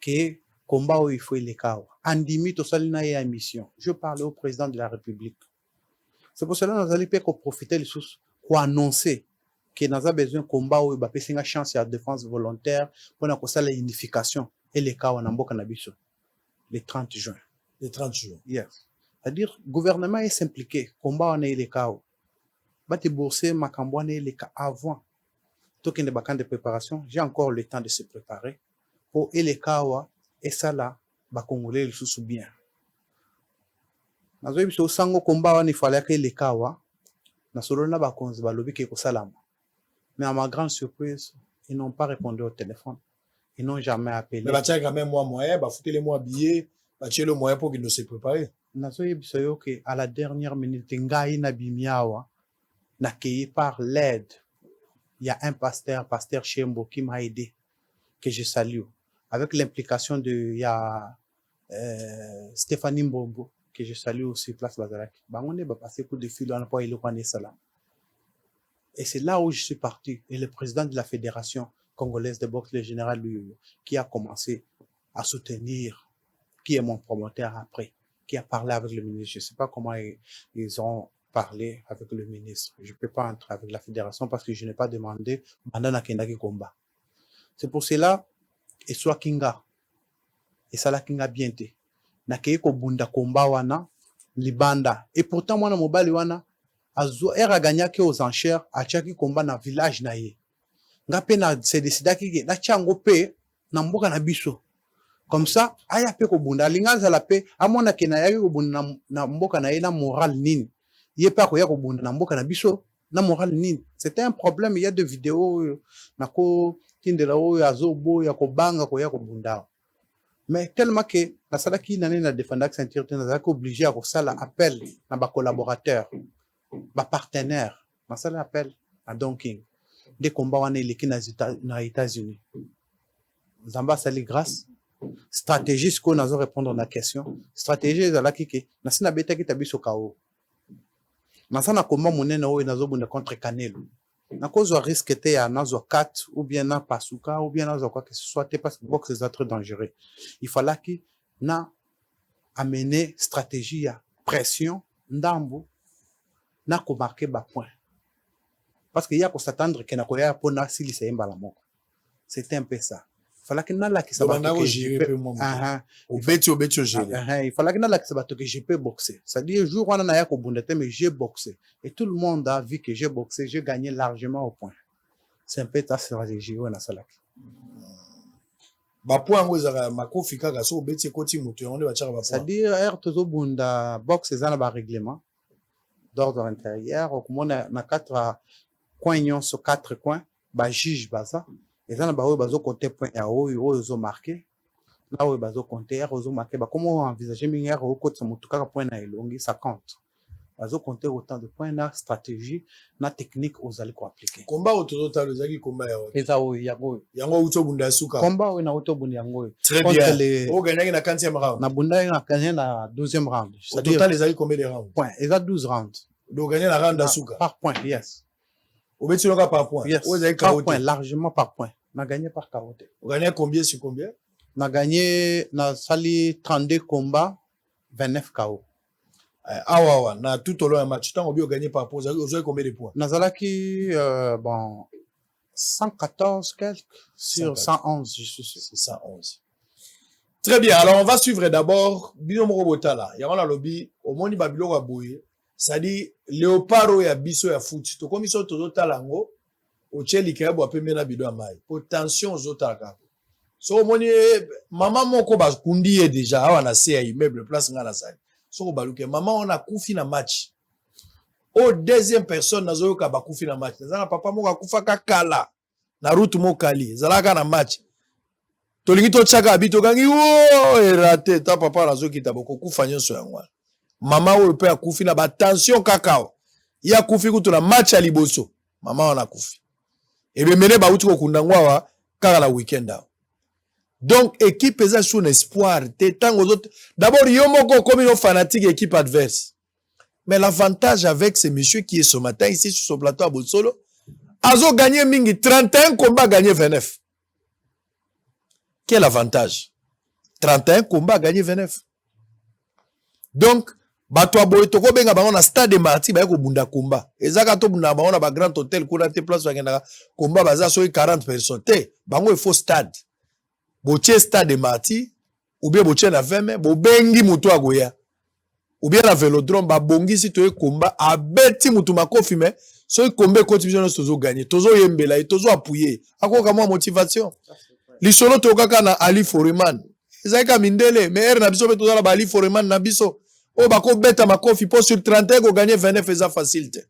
que combat où il faut les cas. Andimi to salina et mission. Je parlais au président de la République. C'est pour cela que nous allons profiter les sources pour annoncer que nous avons besoin de combat où il va passer une chance à la défense volontaire pour nous la unification et les cas en Amboka Nabiso. Le 30 juin. Le 30 juin. Yes. C'est-à-dire, le gouvernement est impliqué. Combat on est les cas. Va te bourser Makambouane les cas avant. token de bacan de préparation, j'ai encore le temps de se préparer pour Elekawa et ça là, Congolais le sous bien. Nazoyebi so sango combat wana il fallait que Elekawa na solo na bakonzi balobi ke ko salama. Mais à ma grande surprise, ils n'ont pas répondu au téléphone. Ils n'ont jamais appelé. Mais bah tiens quand même moi moyen, bah foutez les mois billets, bah tiens le moyen pour qu'ils ne se préparent. Nazoyebi so yo que à la dernière minute ngai na bimiawa na accueilli par l'aide. Il y a un pasteur Chembo qui m'a aidé, que je salue. Avec l'implication de, il y a Stéphanie Mbombo, que je salue aussi, place Bazaraki. On est passé coup de fil, on a pas eu le salam. Et c'est là où je suis parti. Et le président de la fédération congolaise de boxe, le général Luyo, qui a commencé à soutenir, qui est mon promoteur après, qui a parlé avec le ministre. Je ne sais pas comment ils ont parler avec le ministre. Je ne peux pas entrer avec la fédération parce que je n'ai pas demandé Bandana Kendaki combat. C'est pour cela, et soit Kinga, et ça la Kinga bienté. Nakei ko bunda combat wana, libanda. Et pourtant, moi, na mobali wana, azo era gagnaki aux enchères, a tchaki combat na village na ye. Nga pe na se décida ki, na tchango pe, na mboka na biso. Comme ça, aya pe ko bunda. Linga za la pe, amona kena yaki ko bunda na mboka na ye na moral nini. Il pas quoi bunda na mboka na biso na moral nini. C'était un problème, il y a des vidéos nako kindela o azobo ya ko banga ko ya ko bunda. Mais tellement que la sala qui nané na défendre que ceinture na ko obligé à ko sala appel na ba collaborateur, ba partenaire, na sala appel à Donking. Des combats wana leki na États-Unis. Zamba sali grâce stratégie ce qu'on a répondre à la question. Stratégie za la kike na sina beta ki tabiso kao. Nasana combat monene oyo nazobunda contre Canelo. Na cause risque te ya nazo 4 ou bien na pasuka ou bien nazo quoi que ce soit parce que boxe c'est très dangereux. Il fallait que na amener stratégie ya pression ndambo na ko marquer ba point. Parce qu'il y a qu'on s'attendre que na ko ya pona sili se mbala moko. C'était un peu ça. Il fallait que na la qui ça va gérer au beti gérer. Il fallait que na la qui ça va que je peux boxer. C'est-à-dire jour on a ya ko bundete mais j'ai boxé et tout le monde a vu que j'ai boxé, j'ai gagné largement au point. C'est un peu ta stratégie on a ça là. Ba point ngo za makofi kaka so beti koti mutu on va tchaka ba point. C'est-à-dire er tozo bunda boxe za na ba règlement d'ordre intérieur au comment na 4 coins sur 4 coins ba juge baza. Et ça, on va compter point à haut, ils ont marqué. Là où ils ont compté, ils ont marqué. Comment envisager mineur au côté de mon point à longue, ça compte. Ils ont compté autant de points, na stratégie, na technique, aux allez appliquer. Combat autour de les amis combat. Et ça, oui, yango. Yango auto bunda suka. Combat oui na auto bunda yango. Très bien. Au gagner na 40e round. Na bunda na gagner na 12e round. Au total les amis combien de rounds? Point. Ils ont 12 rounds. Donc gagner la round d'asuka. Par point, yes. Au beti loka par point. Yes. Par point, largement par point. On a gagné par carotte. On a gagné combien sur combien? On a gagné, na sali 32 combats, 29 KO. Ah ouais, na tout au long du match, tant on a gagné par point, vous avez combien de points? Nazalaki, bon, 114 quelques sur 111, je suis sûr. C'est 111. Très bien, alors on va suivre d'abord Binomo Robotala. Il y a un lobby, au monde Babilo Raboué, ça dit Léoparo et Abisso et Foot. To comme ils sont tous talango, au Tcheli qui a boit pemena bido amai. Potentiel aux autres à so moni maman moko ba kundi déjà awana se immeuble place ngana sa. So baluke maman on a koufi na match. Au deuxième personne nazo ka ba koufi na match. Zana papa moko kufa kakala. Na route mokali. Zalaka na match. Tolingi to chaka abito kangi wo erate ta papa nazo kita boko kufa nyonso yangwa. Mama o pe akufi na ba tension kakao. Ya kufi kutu na match ali boso. Mama on a koufi. Et bien mene ba uti ko kundangwa kaka la weekend là. Donc équipe est sous un espoir tant aux autres. D'abord yomoko comme une fanatique équipe adverse. Mais l'avantage avec ce monsieur qui est ce matin ici sur son plateau à Botsolo, Azo gagné mingi 31 combats gagné 29. Quel avantage? 31 combats gagné 29. Donc Batwa boy toko benga bango na stade de Marti ba ko bunda combat. Ezaka to bunda bango na ba grand hôtel ko na te place ba ngenda combat baza so 40 personnes. Te bango il faut stade. Boche stade de Marti ou bien boche na 20 bo bengi mutu agoya. ou bien na vélodrome babongisi toye komba abeti mutu makofi mais soki komba ekoti biso nyonso tozoganye tozoyembela ye tozoapuye akoka mwa motivation lisolo tokaka na Ali Foreman ezali ka mindele mais ere na biso mpe tozala ba Ali Foreman na biso oyo bakobeta makofi mpo sur 31 koganye 29 eza facile te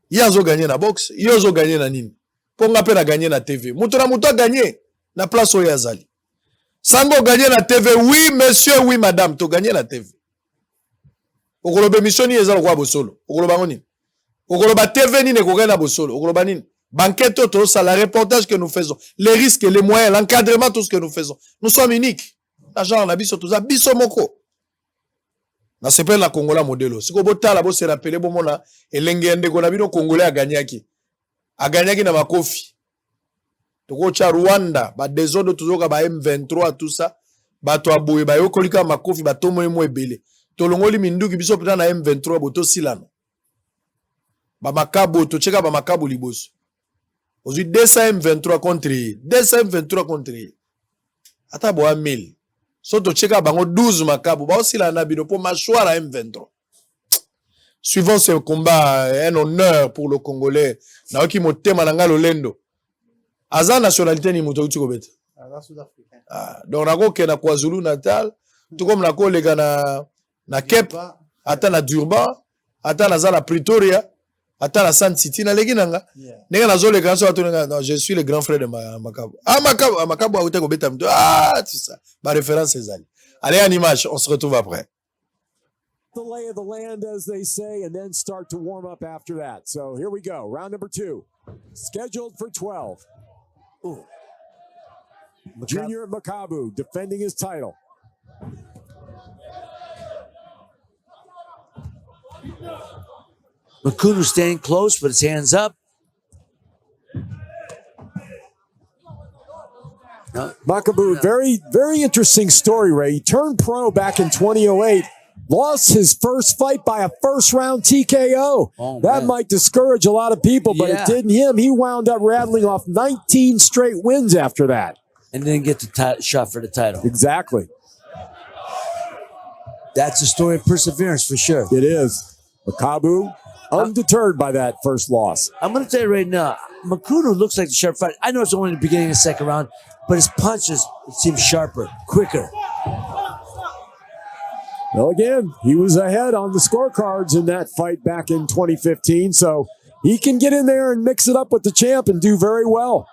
ye azoganye na boxe ye ozoganye na nini mpo nga mpe naganye na TV mutu na mutu aganye na place oyo azali sango gagné na TV oui monsieur oui madame to gagné na TV okoloba émission ni ezalo kwa bosolo okoloba ngoni okoloba TV ni ne ko gagner na bosolo okoloba nini banquette to ça la reportage que nous faisons les risques les moyens l'encadrement tout ce que nous faisons nous sommes uniques na genre na biso to za biso moko na sepel na Congola modelo siko botala bo se rappeler bo mona elenge ndeko na bino congolais a gagné na makofi toko cha Rwanda ba désordre tuzoka ba M23 tout ça bato aboye ba yokolika makofi batomo emo ebele tolongoli minduki biso pita na M23 boto silano ba makabo to cheka ba makabo liboso ozu 200 M23 contre ata bo 1000 so to cheka bango 12 makabo ba osilana bino po machwara M23 suivant ce combat un honneur pour le Congolais na oki motema na ngalo lendo aza nationalité ni muto uti kobeta Sud-Africain. donc nako ke na KwaZulu Natal tout comme nako lega na Cape ata na Durban ata na Zala Pretoria ata na Sun City na legi nanga nenga nazo lega so atonga non je suis le grand frère de Makabo Makabo auta kobeta mto tout ça ma référence ezali allez en image on se retrouve après the lay of the land, as they say, and then start to warm up after that. So here we go. Round number 2, scheduled for 12. Ooh. Junior Makabu defending his title. Makunu staying close, but his hands up. Makabu, very, very interesting story, Ray. He turned pro back in 2008. Lost his first fight by a first-round TKO. Oh, that man. might discourage a lot of people, but it didn't him. He wound up rattling off 19 straight wins after that. And then get the shot for the title. Exactly. That's a story of perseverance for sure. It is. Makabu, undeterred by that first loss. I'm going to tell you right now, Makunu looks like the sharp fighter. I know it's only the beginning of the second round, but his punches seem sharper, quicker. Well, again, he was ahead on the scorecards in that fight back in 2015, so he can get in there and mix it up with the champ and do very well.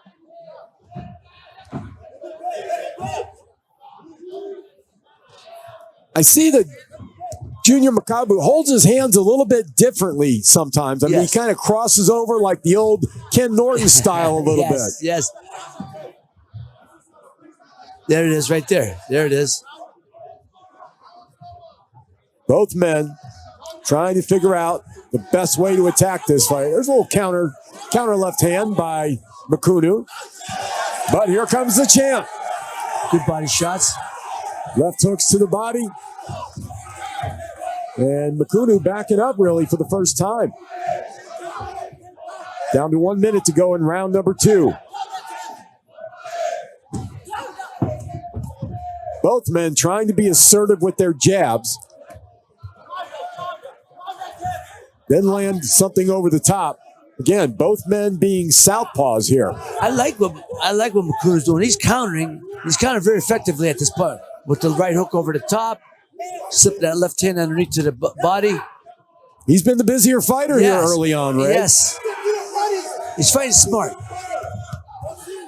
I see that Junior Makabu holds his hands a little bit differently sometimes. I mean, he kind of crosses over like the old Ken Norton style a little bit. Yes. There it is right there. There it is. Both men trying to figure out the best way to attack this fight. There's a little counter left hand by Makunu. But here comes the champ. Good body shots. Left hooks to the body. And Makunu backing up really for the first time. Down to 1 minute to go in round number 2. Both men trying to be assertive with their jabs. Then land something over the top. Again, both men being southpaws here. I like what Makunu's doing. He's countering. He's countering very effectively at this point with the right hook over the top, slip that left hand underneath to the body. He's been the busier fighter here early on, right? Yes. He's fighting smart.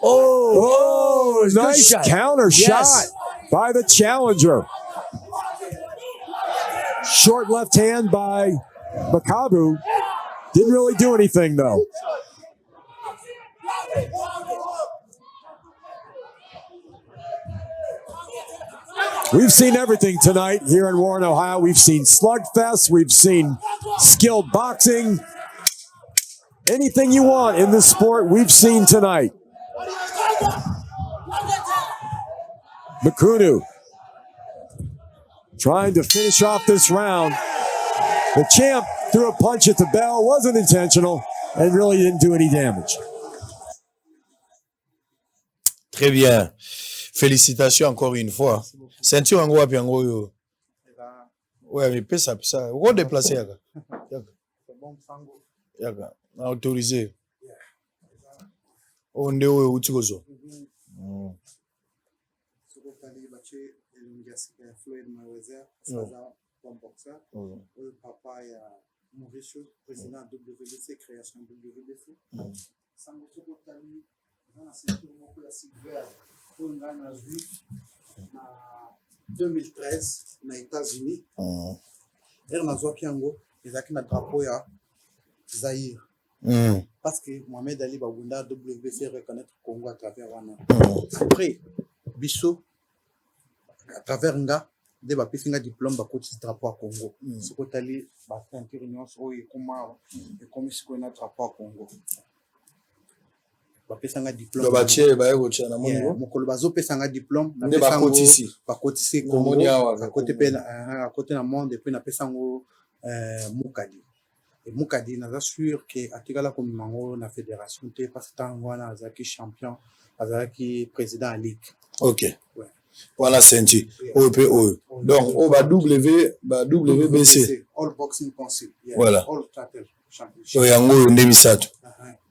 Oh, nice counter shot by the challenger. Short left hand by Makabu. Didn't really do anything, though. We've seen everything tonight here in Warren, Ohio. We've seen slugfests. We've seen skilled boxing. Anything you want in this sport, we've seen tonight. Makunu trying to finish off this round. The champ threw a punch at the bell, wasn't intentional, and really didn't do any damage. Très bien. Félicitations encore une fois. Ceinture yango wapi yango yo? Ouais, mais peut ça. On déplacer yaka. C'est bon, Sango. Yaka. Autorisé. On est où tu gozo? Sokotali bache elungiasika Floyd Mayweather, Saza, bon boxeur. Le papa ya Mauricio, président WBC, création WBC. Sango Sokotali, dans la ceinture moko ya silver, pour nga na juif na 2013 na États-Unis. Nazwaki yango ezalaki na drapeau ya Zaïre. Parce que Mohamed Ali Babunda WBC reconnaître Congo à travers wana. Après biso à travers nga de bapesi nga diplôme bakoti drapeau à Congo. Sokotali ba ceinture nyonso oyo ekomi sikoyo na drapeau à Congo. Bapesa nga diplôme. Batie baye kotia na mongo. Mokolo bazopesa nga diplôme na nde bakotisi. Bakotisi Congo. À côté pe à côté na monde et puis na pesa ngo Mukadi. Et Mukadi naza sûr que atikala comme mango na fédération te parce que tango na azaki champion, azaki président à ligue. OK. Ouais. Voilà ceinture. OPO. Donc au WBC. All Boxing Council. Yeah. Voilà. All Title Championship. So yango nde misato.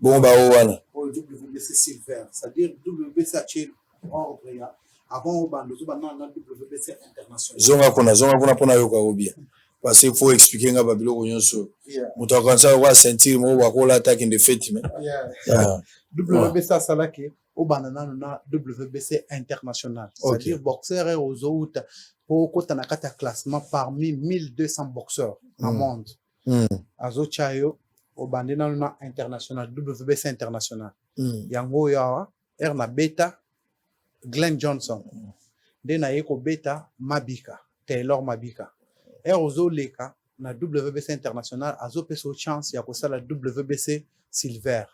Bon ba wana. All WBC Silver, c'est-à-dire WBC achieve ordre ya avant au bando zo bana na WBC international. Zonga kuna pona yoka obia. Parce qu'il faut expliquer nga babilo nyonso. Muto akanza kwa ceinture mo bakola attaque in the fête mais. WBC salaki au banana na WBC international. C'est-à-dire boxeur et aux autres pour kota na kata classement parmi 1200 boxeurs dans le monde. Azo chayo au bandena na international WBC international. Yango yawa na beta Glenn Johnson. Dena yeko beta Mabika, Taylor Mabika. Ozo leka na WBC international azo peso chance ya kosala WBC silver.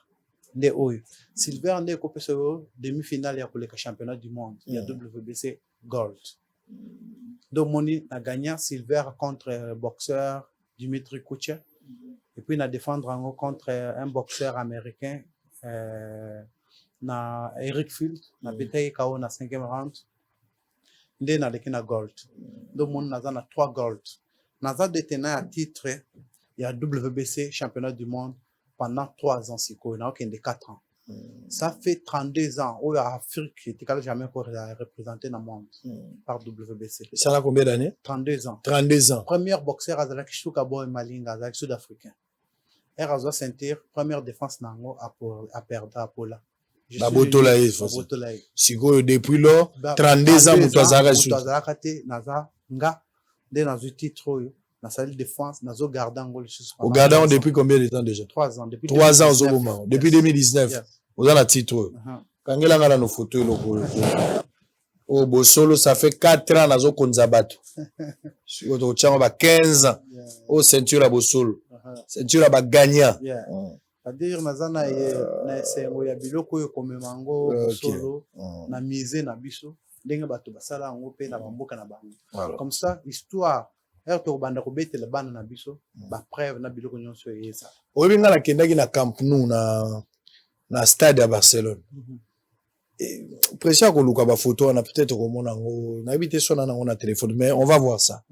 Nde oyo. Silver nde ko peso demi-finale ya koleka championnat du monde ya WBC gold. Donc moni na gagné silver contre boxeur Dimitri Kouchev et puis na défendre contre un boxeur américain na Eric Field na bataille KO na 5e round. Nde na lekina gold. Donc mon naza na 3 gold. Naza détenant à titre il y a WBC championnat du monde pendant 3 ans siko na aucun de 4 ans. Ça fait 32 ans où l'Afrique était jamais représentée dans le monde par WBC. Ça a combien d'années? 32 ans. 32 ans. Premier boxeur Azalaki Choukabo et Malinga, Azalaki sud-africain. Et Razwa Sentir, première défense Nango à perdre à Pola. Babotolaï. Sigo depuis lors 32 ans pour Azalakate Naza Nga de dans le titre na salle défense nazo garder Angola au gardant depuis combien de temps déjà? 3 ans depuis 3 ans au moment depuis 2019 vous avez la titre kangela ngala no photo lokolo au Bosolo ça fait 4 ans nazo konzabato sur to chama ba 15 ans au ceinture à Bosolo ceinture ba gagnant c'est-à-dire nazana na sengo ya biloko yo komemango Bosolo na mise na biso ndenge bato basala ngo pe na bamboka na bango comme ça histoire to banda ko betela bana na biso ba preuve na biloko nyonso yesa obenga na kendaki na Camp Nou na stade à Barcelone et pression ko luka ba photo na peut-être ko mona ngo na bité sona na ngona téléphone mais on va voir ça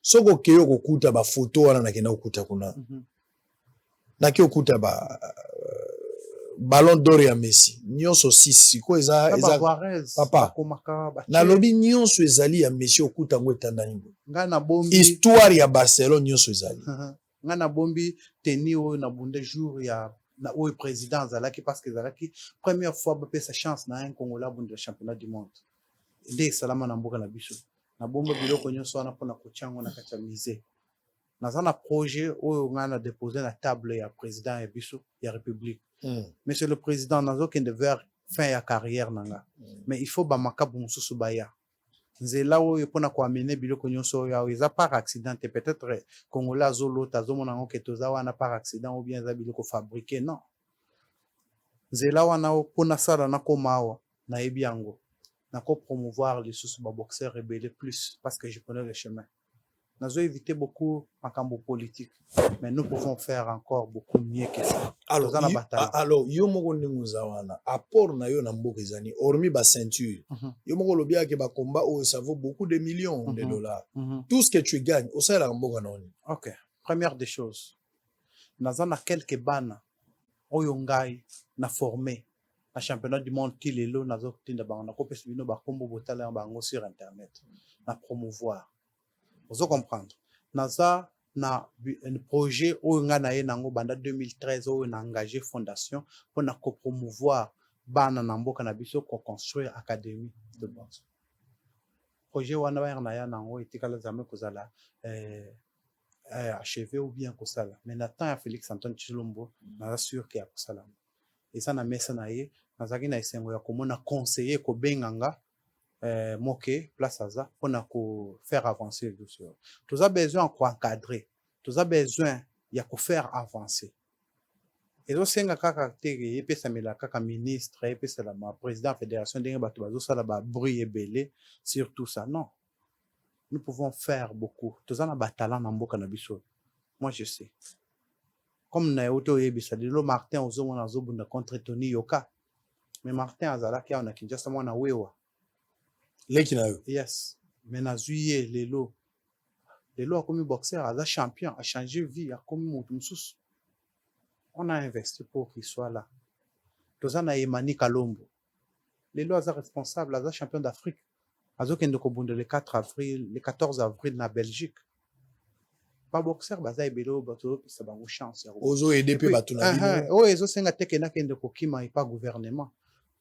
soko keyo ko kuta ba photo wana na kenda kuta kuna na ki okuta ba Ballon d'or ya Messi nyonso 6 ko eza papa na lobi nyonso ezali ya Messi okuta ngo etandani ngana bombi histoire ya Barcelone nyonso ezali ngana bombi teni o na bunde jour ya na o président Zalaki parce que Zalaki première fois ba pesa chance na un Congolais bunde championnat du monde nde salama na mboka na biso na bomba biloko nyonso wana pona kochango na kati ya musée na projet o ngana déposer na table ya président ya biso ya république. Monsieur le président nazo kende vers fin ya carrière nanga mais il faut ba makabu mususu baya nzela oyo pona ko amener biloko nyonso ya eza par accident peut-être Congolais azolo tazomona ngo ketoza wana par accident ou bien za biloko fabriqué non nzela wana pona sala na komawa na ebiango na ko promouvoir les sous ba boxeurs rebelles plus parce que je connais le chemin Nous avons évité beaucoup en cambo politique, mais nous pouvons faire encore beaucoup mieux que ça. Alors, Toza na bataille. alors yo moko ndenge ozawana apport na yo na mboka ezani hormis ba ceinture yo moko lobia ke ba combat où ça vaut beaucoup de millions de dollars. Tout ce que tu gagnes au sein de la mboka na oni. Ok, première des choses, nous avons quelques bana oyo ngai na formé na championnat du monde qui lelo nazo tinda bango na kopesa bino ba kombo botala bango sur internet na promouvoir. Vous comprendre. Naza na un projet oyo nga na ye nango banda 2013 oyo na engagé fondation pour na promouvoir bana na mboka na biso ko construire académie de boxe. Projet wana ba na ya nango etikala zame kozala achevé ou bien kosala. Mais nathan ya Félix Antoine Tshilombo na sûr que ya kosala. Et ça na mesa na ye nazaki na esengo ya komona conseiller ko benganga moqué place à ça pour faire avancer tout ça. Tous a besoin de encadrer, tous a besoin de faire avancer. Et donc c'est un caractère et puis ça met la kaka ministre et puis c'est la président de la fédération d'un bateau bateau ça là bas bruit et belé sur tout ça non. Nous pouvons faire beaucoup. Tous a un talent dans mboka na biso. Moi je sais. Comme na auto yebisa dilo Martin ozo na zo bunda contre Tony Yoka. Mais Martin azala ki on a Kinshasa mwana wewa. Yes. Mais na zuye lelo a commis boxeur, a champion, a changé vie, a commis mutumsus. On a investi pour qu'il soit là. Tozana Emani Kalombo. Lelo a responsable, a champion d'Afrique. Azo kende ko bunde le 4 avril, le 14 avril na Belgique. Pas boxeur baza ebelo bato ça bango chance. Ozo aider pe bato na bino. Oh ezo senga tekena kende ko kima et pas gouvernement.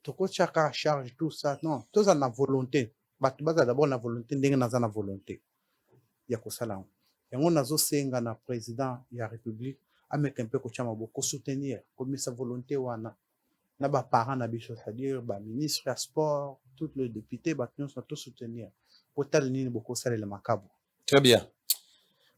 Toko chaka charge tout ça non, tous en a volonté. Bato baza d'abord na volonté ndenge naza na volonté ya kosala yango nazo senga na président ya république ameka mpe ko chama boko soutenir comme sa volonté wana na ba parents na biso c'est-à-dire ba ministre ya sport tous les députés bato nyonso to soutenir pour tal nini boko salela makabo. Très bien.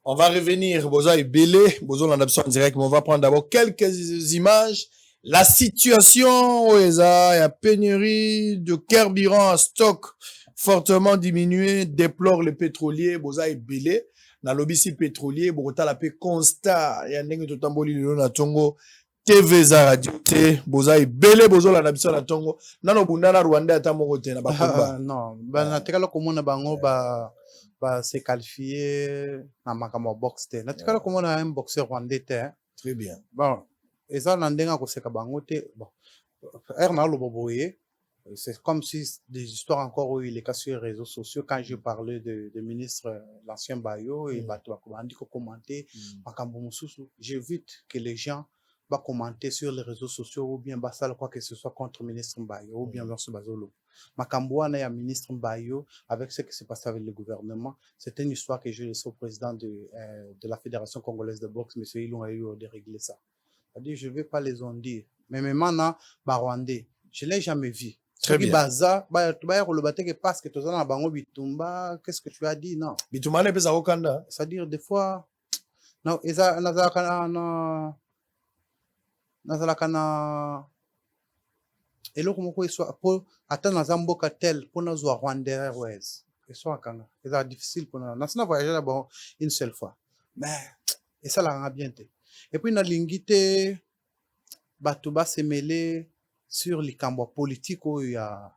On va revenir boza ebele bozo na en direct mais on va prendre d'abord quelques images. La situation eza ya pénurie de carburant en stock fortement diminué, déplore le pétrolier, boza ebele na lobisi pétrolier, bokota la pe constat ya ndenge totamboli lelo na tongo TV za radio te, boza ebele bozo la biso na tongo nano bunda na Rwanda ata moko te na ba non ba na tekala komona bango ba se qualifier na makambo box te na tekala komona un boxeur rwandais te. Très bien. Bon eza na ndenga ko seka bango te bon erna lo boboye. C'est comme si des histoires encore où il est cassé sur les réseaux sociaux quand je parlais de ministre l'ancien Bayo et Bato Akomandi ko commenter makambo mususu. J'évite que les gens va commenter sur les réseaux sociaux ou bien basal quoi que ce soit contre ministre Bayo ou bien vers ce bazolo. Makambo wana ya ministre Bayo avec ce qui s'est passé avec le gouvernement, c'était une histoire que j'ai laissé au président de la Fédération congolaise de boxe monsieur Ilunga eu de régler ça. C'est-à-dire je vais pas les en dire mais maintenant Rwandais, je l'ai jamais vu. Très bien. Baza, parce que tu as bango bitumba, qu'est-ce que tu as dit non? Bitumba ne pesa okanda. C'est-à-dire des fois non, eza nazalaka na eloko moko soit pour atteindre na mboka tel pour na zwa Rwanda Airways. Et soit kanga, c'est difficile pour na sina voyager là-bas une seule fois. Mais et ça la bien te. Et puis na lingite bato ba se mêler sur les camps politiques où il y a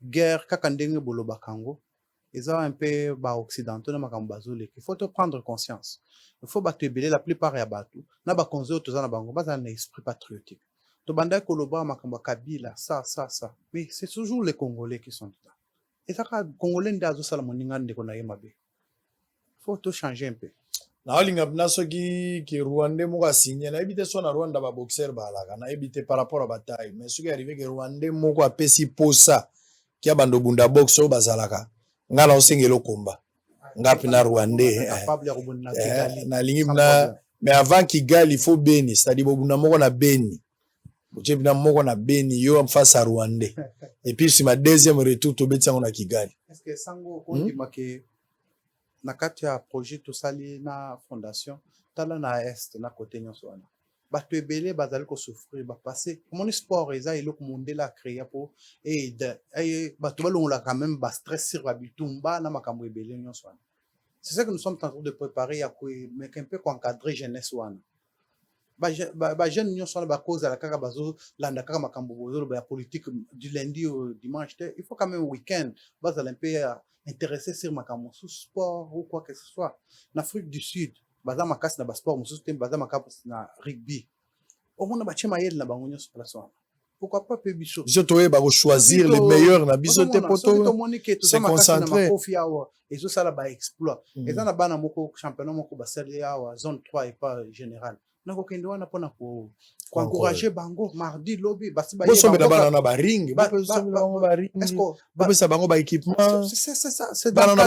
guerre kakandenge boloba kango ils ont un peu ba occidentaux na makambo bazole il faut te prendre conscience il faut battre belé la plupart ya bato na ba konzo to za na bango ba za na esprit patriotique to banda koloba makambo kabila ça mais c'est toujours les Congolais qui sont là et ça Congolais ndazo sala moninga ndeko na yemabe faut tout changer un peu. Na olinga naso ki Rwanda moko asigné na ebite so na Rwanda ba boxeur balaka na ebite par rapport à bataille mais ce qui arrivé que Rwanda moko apesi posa ki abando bunda boxe o bazalaka ngala osengelo komba ngapi na Rwanda na lingi na mais avant Kigali il faut Beni c'est-à-dire bunda moko na Beni bunda moko na Beni yo en face à Rwanda et puis c'est ma deuxième retour to betsa na Kigali. Est-ce que sango on dit que na kati ya projet tosali na fondation tala na est na côté nyonso wana bato ebele bazali ko souffrir ba passer mon sport eza eloko mondela créer pour et bato balongola quand même ba stress sur ba bitumba na makambo ebele nyonso wana C'est ça que nous sommes en train de préparer, mais un peu encadrer jeunesse. Jeune union sur la cause à la kaka bazo, landa kaka makambo bozo, la politique du lundi au dimanche. Il faut quand même un week-end, base un peu intéressé sur makambo sous sport ou quoi que ce soit. En Afrique du Sud, baza makas na sport, musu tem baza makas na rugby. Au moins na bachema yel na bangonyo sur place. Pourquoi pas peu biso? Biso toye ba choisir les meilleurs na biso te poto. C'est concentré. Et ça ça la ba exploit. Et ça na bana moko championnat moko ba sali awa zone 3 et pas général. Na ko kende wana pona ko encourager bango mardi lobby basi ba yeba. Bo bana na ba ring, ba ring. Est-ce que ba sa bango ba équipement? C'est ça, c'est bana na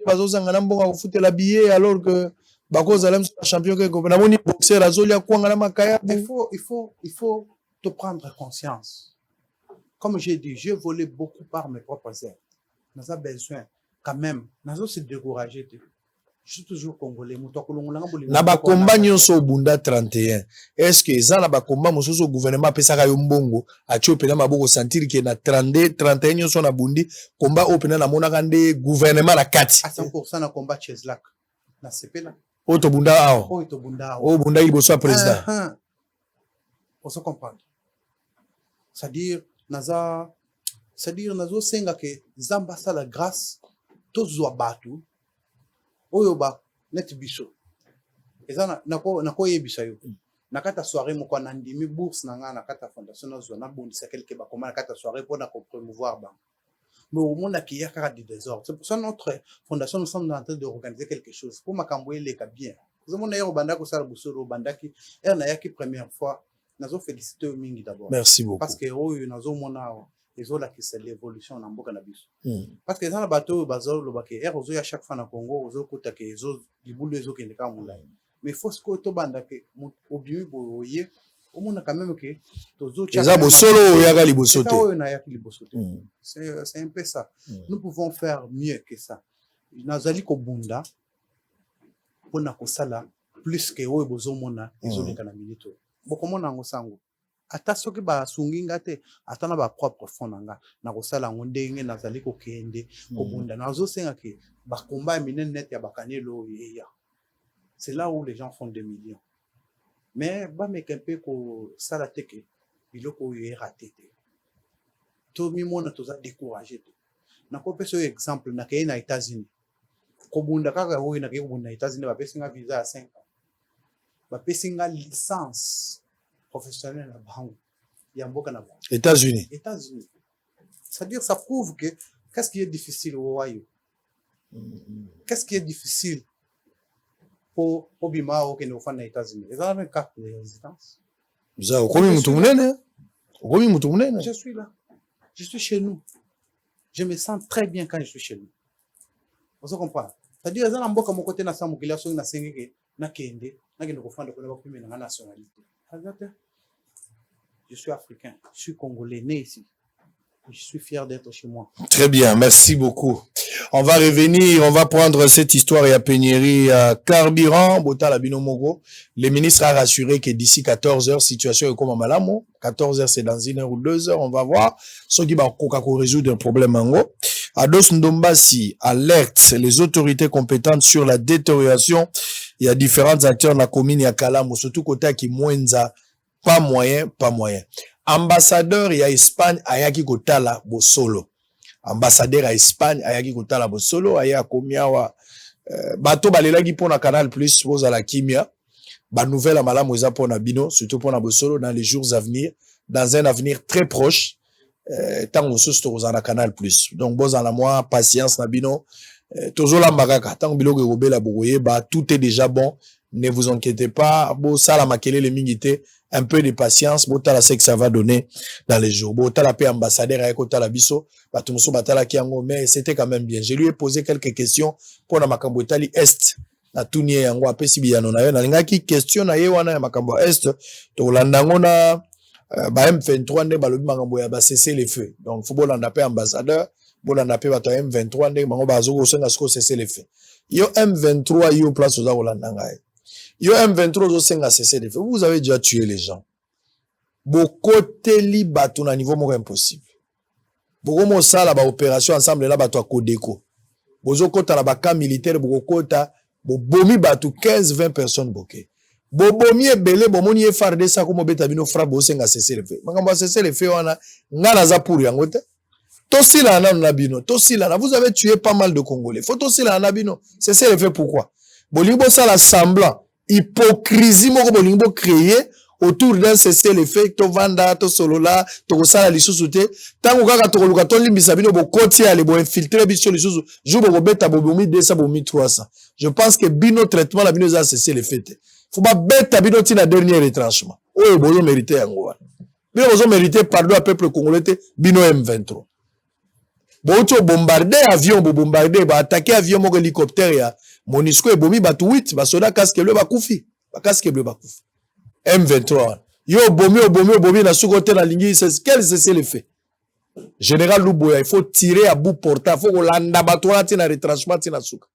bazo zanga na mbonga ko futela billet alors que bako zalem champion que na moni boxer azolia kwanga na makaya. Il faut te prendre conscience. Comme j'ai dit, j'ai volé beaucoup par mes propres ailes. Nous avons besoin, quand même, nous avons se décourager. Je suis toujours congolais. Na ba combat nyonso bunda 31. Est-ce que ça na ba combat mososo gouvernement pesaka yo mbongo acho pena maboko sentir que na 32 31 nyonso na bundi combat opena na monaka nde gouvernement na kati. À 100% na combat Cheslak. Na sepela. Oto bunda ao. Oto bunda ao. O bunda liboso président. Pour se comprendre. C'est-à-dire nazo senga ke zamba sa la grâce tozwa batu oyo ba net biso ezana nako yebisa yo nakata soirée moko na ndimi bourse nanga nakata fondation nazo na bondisa quelque ba comment nakata soirée pour na promouvoir ba mais au monde qui y a caractère de désordre. C'est pour ça notre fondation nous sommes en train de organiser quelque chose pour makamboye les bien vous monde yo banda ko sala busoro banda ki na yaki première fois nazo féliciter au mingi d'abord. Merci beaucoup. Parce que oyo nazo mona ezola ki c'est l'évolution na mboka na biso. Parce que dans la bateau bazo lo bake ozo ya chaque fois na Congo ozo kota ke ezo libulu ezo kende ka mulai. Mais faut ce que to banda ke obiwi boye au monde quand même que tozo cha. Eza bosolo ya ga liboso te. Oyo na ya ki liboso te. C'est un peu ça. Nous pouvons faire mieux que ça. Nazali ko bunda pona ko sala plus que oyo bozo mona ezo leka na minito. Bokomona ngo sango ata soki ba sunginga te ata na ba propre fond nanga na kosala ngo ndenge nazali ko kende ko bunda nazo senga ke ba combat minene net ya bakanelo yeya. C'est là où les gens font des millions. Mais ba mekempe ko sala teke biloko ye raté te. To mi mona toza décourager te. Na ko pesa exemple na ke na États-Unis. Ko bunda kaka oyo na ke bunda États-Unis ba pesa nga visa à 5 ans. Bapesi nga licence professionnelle na bango ya mboka na bango États-Unis. C'est-à-dire ça prouve que qu'est-ce qui est difficile au Royaume. Qu'est-ce qui est difficile pour bima au Kenya aux États-Unis. Ils ont une carte de résidence. Za okomi mutu munene. Okomi mutu munene. Je suis là. Je suis chez nous. Je me sens très bien quand je suis chez nous. Vous comprenez? C'est-à-dire ils ont un mboka moko te na samu kila so na sengeke na kende. Je suis africain, je suis congolais, né ici. Je suis fier d'être chez moi. Très bien, merci beaucoup. On va revenir, on va prendre cette histoire et à pénurie carburant. Bota Bino Mogo. Le ministre a rassuré que d'ici 14h, situation est comme à Malamo. 14h, c'est dans 1 heure ou 2 heures, on va voir. Ce qui va résoudre un problème en gros. Ados Ndombasi alerte les autorités compétentes sur la détérioration. Il y a différents acteurs dans la commune ya Kalamu, surtout côté qui moyenza, pas moyen. Ambassadeur ya Espagne ayaki kotala bosolo. Ambassadeur à Espagne ayaki kotala bosolo aya komiawa bato balelaki pona Canal Plus poza la kimia. Ba nouvelle malamu eza pona bino, surtout pona bosolo dans les jours à venir, dans un avenir très proche. Tant mosusu na Canal Plus. Donc boza la moi patience na bino. Toujours la mbakaka, tant biloko robela boye, bah tout est déjà bon. Ne vous inquiétez pas. Bon ça la makele le mingité, un peu de patience. Bon tala c'est que ça va donner dans les jours. Bon tala pe ambassadeur avec tala biso, bah tout muso batala kiango, mais c'était quand même bien. Je lui ai posé quelques questions pour na makambo tali est. Na tunie yango apesi biyano na yo na lingaki question na ye wana ya makambo est. To landango na ba M23 nde balobi makambo ya ba cesser les feux. Donc faut bolanda pe ambassadeur. Bon on appelle bato M23 ndenge bango bazoko senga siko cesser les feux. Yo M23 yo place oza kolanda ngai. Yo M23 zo senga cesser les feux. Vous avez déjà tué les gens. Bokoteli bato na niveau moko impossible. Boko mo sala ba opération ensemble là bato a Codeco. bozokota na baka militaire bokota bobomi batu 15-20 personnes boke bobomi ebele bomoni FARDC ko mobeta bino frappe bosenga cesser le feu makambo cesser le feu wana ngana za pour yango te tosila na bino tosila na vous avez tué pas mal de Congolais faut tosila na bino cesser le feu pourquoi bolingo ça la semblant hypocrisie moko bolingo créer autour d'un cesser le feu to vanda to solola to kosala lisusu te tango kaka to koluka to limbisa bino bokoti ale bo infiltrer biso lisusu jour bo beta bobomi 200 bomi 300 je pense que bino traitement la bino za cesser le feu te faut pas beta bino tina dernier retranchement oyo bozo mériter yango bino bozo mériter pardon à peuple congolais te bino M23 boto bombarder avion bo bombarder ba attaquer avion moko hélicoptère ya MONUSCO ebomi batu 8 ba soda casque bleu ba kufi ba casque bleu ba kufi M23 yo bomi na sukote na lingi c'est quel c'est le fait général Luboya il faut tirer à bout portant faut ko landa bato na tina retranchement tina suka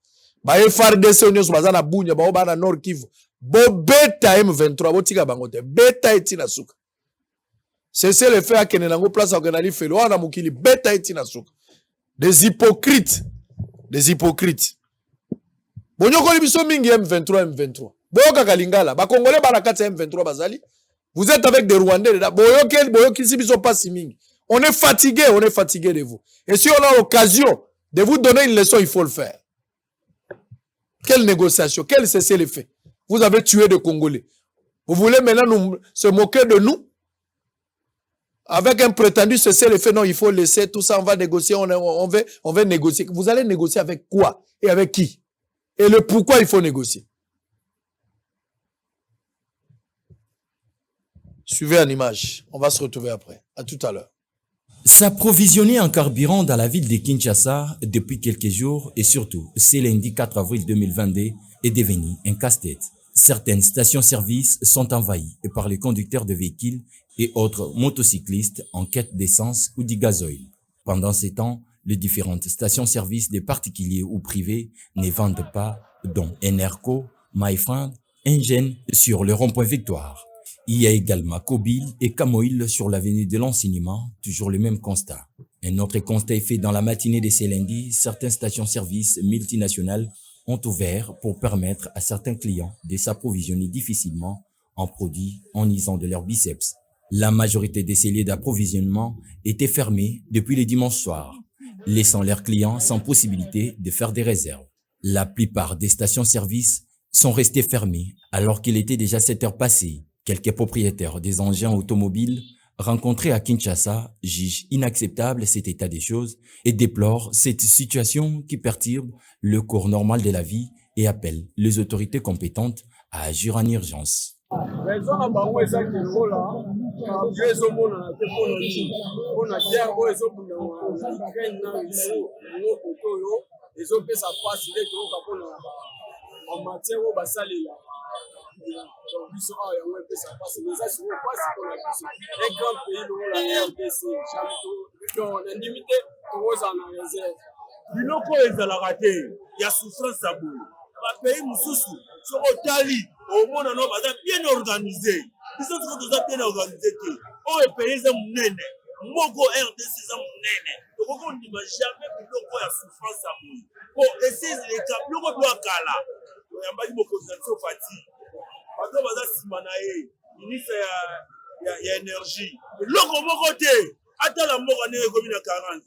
ba FARDC onyo baza na bunya ba ba na Nord Kivu bo beta M23 botika bango te beta etina suka c'est le fait akene nango place akenali felo wana mukili beta etina suka des hypocrites bonyoko biso mingi M23 boyoka kalingala ba congolais ba na kati M23 bazali vous êtes avec des Rwandais là boyoki si biso pas si mingi on est fatigué de vous et si on a l'occasion de vous donner une leçon il faut le faire. Quelle négociation, quel cessez-le-feu. Vous avez tué des Congolais. Vous voulez maintenant se moquer de nous avec un prétendu cessez-le-feu? Non, il faut laisser tout ça, on va négocier, on veut négocier. Vous allez négocier avec quoi et avec qui? Et le pourquoi il faut négocier? Suivez en image. On va se retrouver après. À tout à l'heure. S'approvisionner en carburant dans la ville de Kinshasa depuis quelques jours et surtout, c'est lundi 4 avril 2022 est devenu un casse-tête. Certaines stations-service sont envahies par les conducteurs de véhicules et autres motocyclistes en quête d'essence ou du gazoil. Pendant ces temps, les différentes stations-service des particuliers ou privés ne vendent pas, dont Enerco, MyFriend, Engen sur le rond-point Victoire. Il y a également Kobil et Camoil sur l'avenue de l'enseignement, toujours le même constat. Un autre constat est fait dans la matinée de ce lundi. Certaines stations-service multinationales ont ouvert pour permettre à certains clients de s'approvisionner difficilement en produits en usant de leurs biceps. La majorité des celliers d'approvisionnement étaient fermés depuis le dimanche soir, laissant leurs clients sans possibilité de faire des réserves. La plupart des stations-service sont restées fermées alors qu'il était déjà 7 heures passées. Quelques propriétaires des engins automobiles rencontrés à Kinshasa jugent inacceptable cet état des choses et déplorent cette situation qui perturbe le cours normal de la vie et appellent les autorités compétentes à agir en urgence. biloko ezalaka te ya souffrance ya boye bapays mosusu soki otali omona no baza bien organisé biso soki toza bien organisé te oyo pays eza monene moko RDC eza monene tokoki ondima jamais biloko ya souffrance ya boye po esezileka biloko toakala oyambaki mokonzi na biso fati bato baza nsima na ye ministre ya énergie eloko moko te atala mboka ndenge ekomi na 40.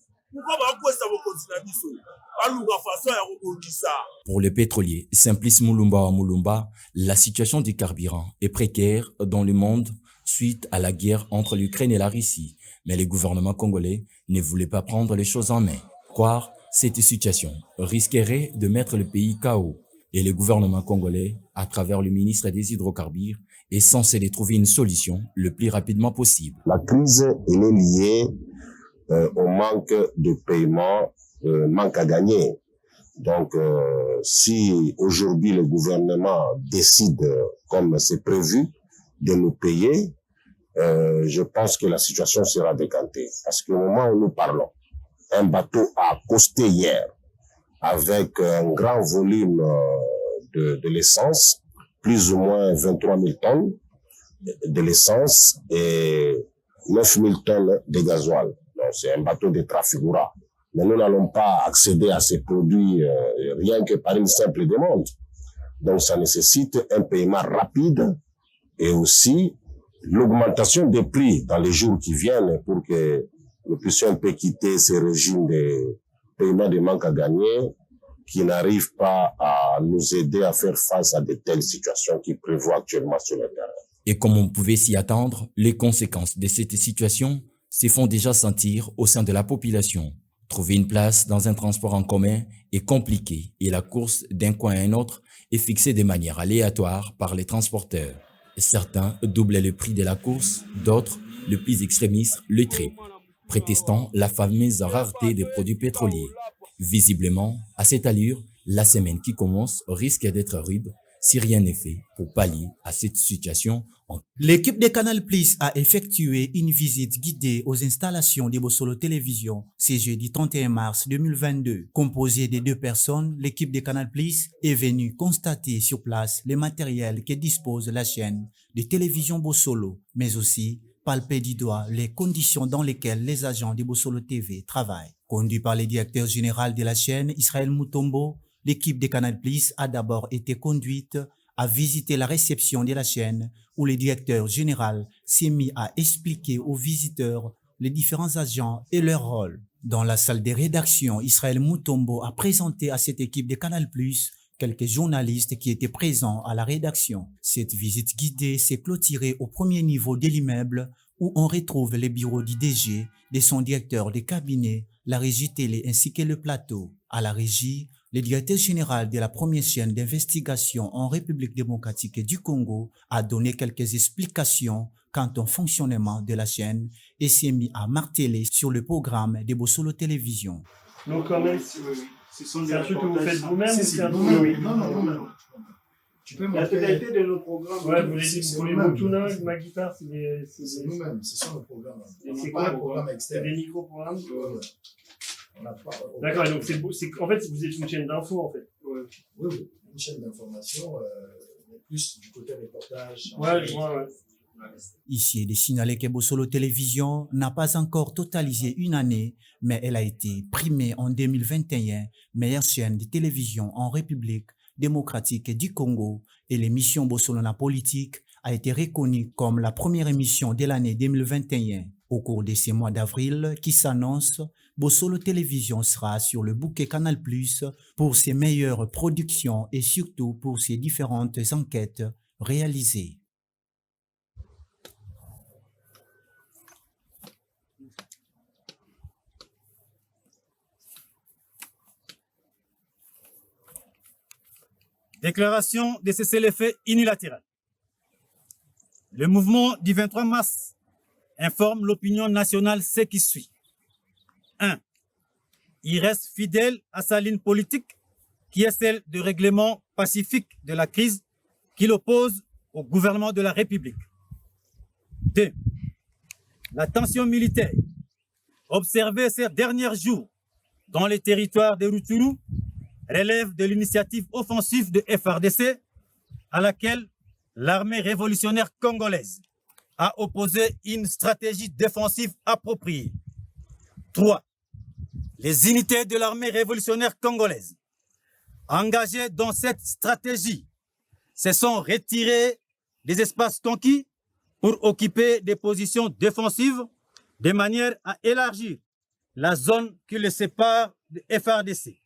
Pour le pétrolier Simplice Mulumba wa Mulumba, la situation du carburant est précaire dans le monde suite à la guerre entre l'Ukraine et la Russie. Mais le gouvernement congolais ne voulait pas prendre les choses en main. Croire cette situation risquerait de mettre le pays KO. Et le gouvernement congolais, à travers le ministre des Hydrocarbures, est censé de trouver une solution le plus rapidement possible. La crise elle est liée au manque de paiement, manque à gagner. Donc, si aujourd'hui le gouvernement décide, comme c'est prévu, de nous payer, je pense que la situation sera décantée. Parce qu'au moment où nous parlons, un bateau a accosté hier avec un grand volume de l'essence, plus ou moins 23 000 tonnes de l'essence et 9 000 tonnes de gasoil. C'est un bateau de Trafigura. Mais nous n'allons pas accéder à ces produits rien que par une simple demande. Donc ça nécessite un paiement rapide et aussi l'augmentation des prix dans les jours qui viennent pour que nous puissions un peu quitter ces régimes de paiement de manque à gagner qui n'arrivent pas à nous aider à faire face à de telles situations qui prévoient actuellement sur le terrain. Et comme on pouvait s'y attendre, les conséquences de cette situation se font déjà sentir au sein de la population. Trouver une place dans un transport en commun est compliqué et la course d'un coin à un autre est fixée de manière aléatoire par les transporteurs. Certains doublent le prix de la course, d'autres, le plus extrémiste, le triple, prétestant la fameuse rareté des produits pétroliers. Visiblement, à cette allure, la semaine qui commence risque d'être rude si rien n'est fait pour pallier à cette situation. L'équipe de Canal Plus a effectué une visite guidée aux installations de Bossolo Télévision ce jeudi 31 mars 2022. Composée de 2 personnes, l'équipe de Canal Plus est venue constater sur place le matériel que dispose la chaîne de télévision Bossolo, mais aussi palper du doigt les conditions dans lesquelles les agents de Bossolo TV travaillent. Conduit par le directeur général de la chaîne, Israël Mutombo, l'équipe de Canal Plus a d'abord été conduite à visiter la réception de la chaîne où le directeur général s'est mis à expliquer aux visiteurs les différents agents et leur rôle. Dans la salle de rédaction, Israël Mutombo a présenté à cette équipe de Canal Plus quelques journalistes qui étaient présents à la rédaction. Cette visite guidée s'est clôturée au premier niveau de l'immeuble où on retrouve les bureaux du DG, de son directeur de cabinet, la régie télé ainsi que le plateau. À la régie, le directeur général de la première chaîne d'investigation en République démocratique du Congo a donné quelques explications quant au fonctionnement de la chaîne et s'est mis à marteler sur le programme de Bossolo Télévision. Donc quand même, c'est un truc que vous faites vous-même ou c'est un truc... Oui. Non. Tu peux la totalité de nos programmes. Ouais, vous les Motuna, ma guitare, c'est nous-mêmes, ce sont nos programmes. C'est quoi le programme externe? C'est des micro-programmes. D'accord, donc en fait, vous êtes une chaîne d'info en fait. Oui, une chaîne d'information, mais plus du côté reportage. Ouais, je vois, ouais. Ici, il est signalé que Bossolo Télévision n'a pas encore totalisé une année, mais elle a été primée en 2021 meilleure chaîne de télévision en République démocratique du Congo et l'émission Bossolona Politique a été reconnue comme la première émission de l'année 2021. Au cours de ces mois d'avril qui s'annoncent, Bossolo Télévision sera sur le bouquet Canal Plus pour ses meilleures productions et surtout pour ses différentes enquêtes réalisées. Déclaration de cessez-le-feu unilatéral. Le mouvement du 23 mars informe l'opinion nationale ce qui suit. 1. Il reste fidèle à sa ligne politique qui est celle de règlement pacifique de la crise qu'il oppose au gouvernement de la République. 2. La tension militaire observée ces derniers jours dans les territoires de Rutshuru relève de l'initiative offensive de FARDC à laquelle l'armée révolutionnaire congolaise a opposé une stratégie défensive appropriée. 3. Les unités de l'armée révolutionnaire congolaise engagées dans cette stratégie se sont retirées des espaces conquis pour occuper des positions défensives de manière à élargir la zone qui les sépare de FARDC.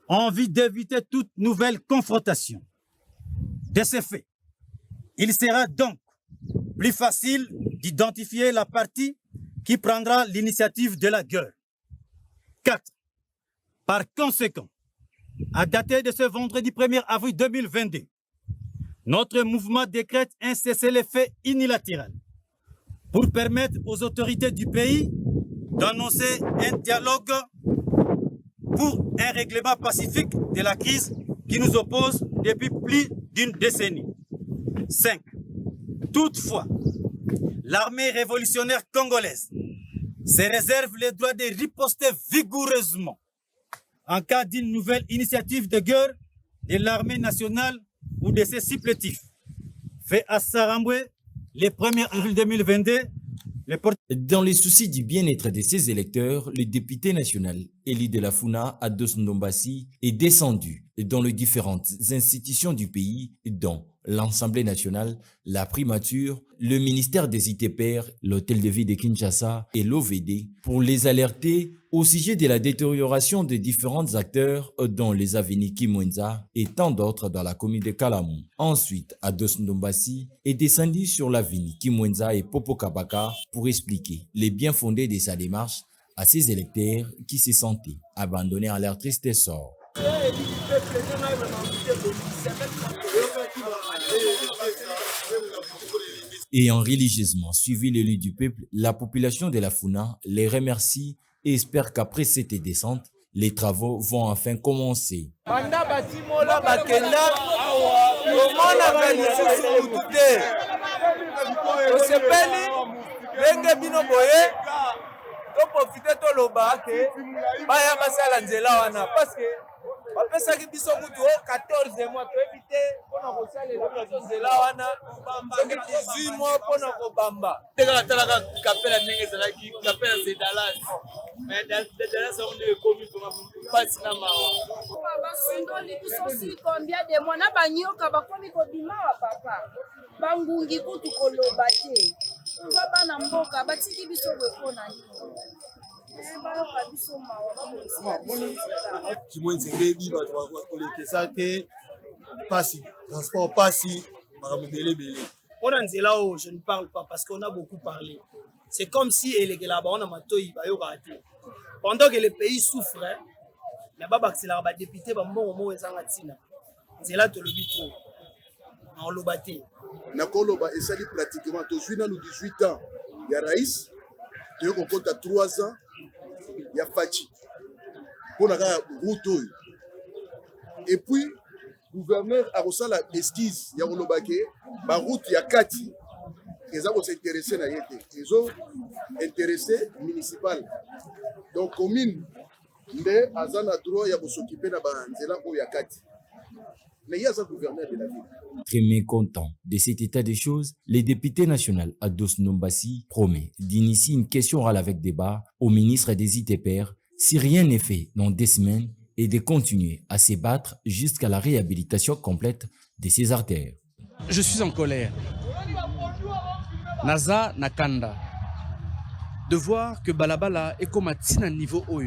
Envie d'éviter toute nouvelle confrontation. De ce fait, il sera donc plus facile d'identifier la partie qui prendra l'initiative de la guerre. 4. Par conséquent, à dater de ce vendredi 1er avril 2022, notre mouvement décrète un cessez-le-feu unilatéral pour permettre aux autorités du pays d'annoncer un dialogue pour un règlement pacifique de la crise qui nous oppose depuis plus d'une décennie. 5. Toutefois, l'armée révolutionnaire congolaise se réserve le droit de riposter vigoureusement en cas d'une nouvelle initiative de guerre de l'armée nationale ou de ses supplétifs. Fait à Saramboué, le 1er avril 2022, Dans les soucis du bien-être de ses électeurs, le député national Eli de la Funa Ados Ndombasi est descendu dans les différentes institutions du pays, dont l'Assemblée nationale, la primature, le ministère des ITPR, l'Hôtel de Ville de Kinshasa et l'OVD pour les alerter au sujet de la détérioration des différents acteurs dont les avenues Kimwenza et tant d'autres dans la commune de Kalamou. Ensuite, Ados Ndombasi est descendu sur l'avenue Kimwenza et Popo Kabaka pour expliquer les bien fondés de sa démarche à ses électeurs qui se sentaient abandonnés à leur triste sort. Ayant religieusement suivi l'élu du peuple, la population de la Funa les remercie et espère qu'après cette descente, les travaux vont enfin commencer. Profiter to loba ke baya basala nzela wana parce que bapesaki biso kutu 14 mois to éviter pona kosalela nzela wana soki 18 mois pona kobamba teka talaka kapela ndenge ezalaki kapela c'est Dallas mais Dallas on est commis pour passer na mawa basondoli biso si combien de mois na banyoka bakomi kobima wa papa bangungi kutu koloba te oza bana mboka batiki biso bepona Kimwenza ngebi bato bakolekesa te pasi transport pasi makambo belebele mpona nzela oyo je ne parle pas parce qu'on a beaucoup parlé. C'est comme si elekela baona matoi bayokaka te pendant que le pays souffre mais babakiselaka badepute bambongo moko ezanga ntina nzela tolobi trop naoloba te nakoloba esali pratiquement tozwi nanu 18 ans ya rais toyo kokota 3 ans ya faci mpona kaka route oyo et puis gouverneur akosala esquisse ya koloba ke baroute ya kati eza kosinteresse na ye te ezo interesse municipal donc commune nde aza na droit ya kosokipe na banzela oyo ya kati mais il y a un gouverneur de la ville. Très mécontent de cet état des choses, le député national Ados Ndombasi promet d'initier une question orale avec débat au ministre des ITPR si rien n'est fait dans 2 semaines et de continuer à se battre jusqu'à la réhabilitation complète de ces artères. Je suis en colère. Naza Nakanda. De voir que Balabala est comme à un niveau haut.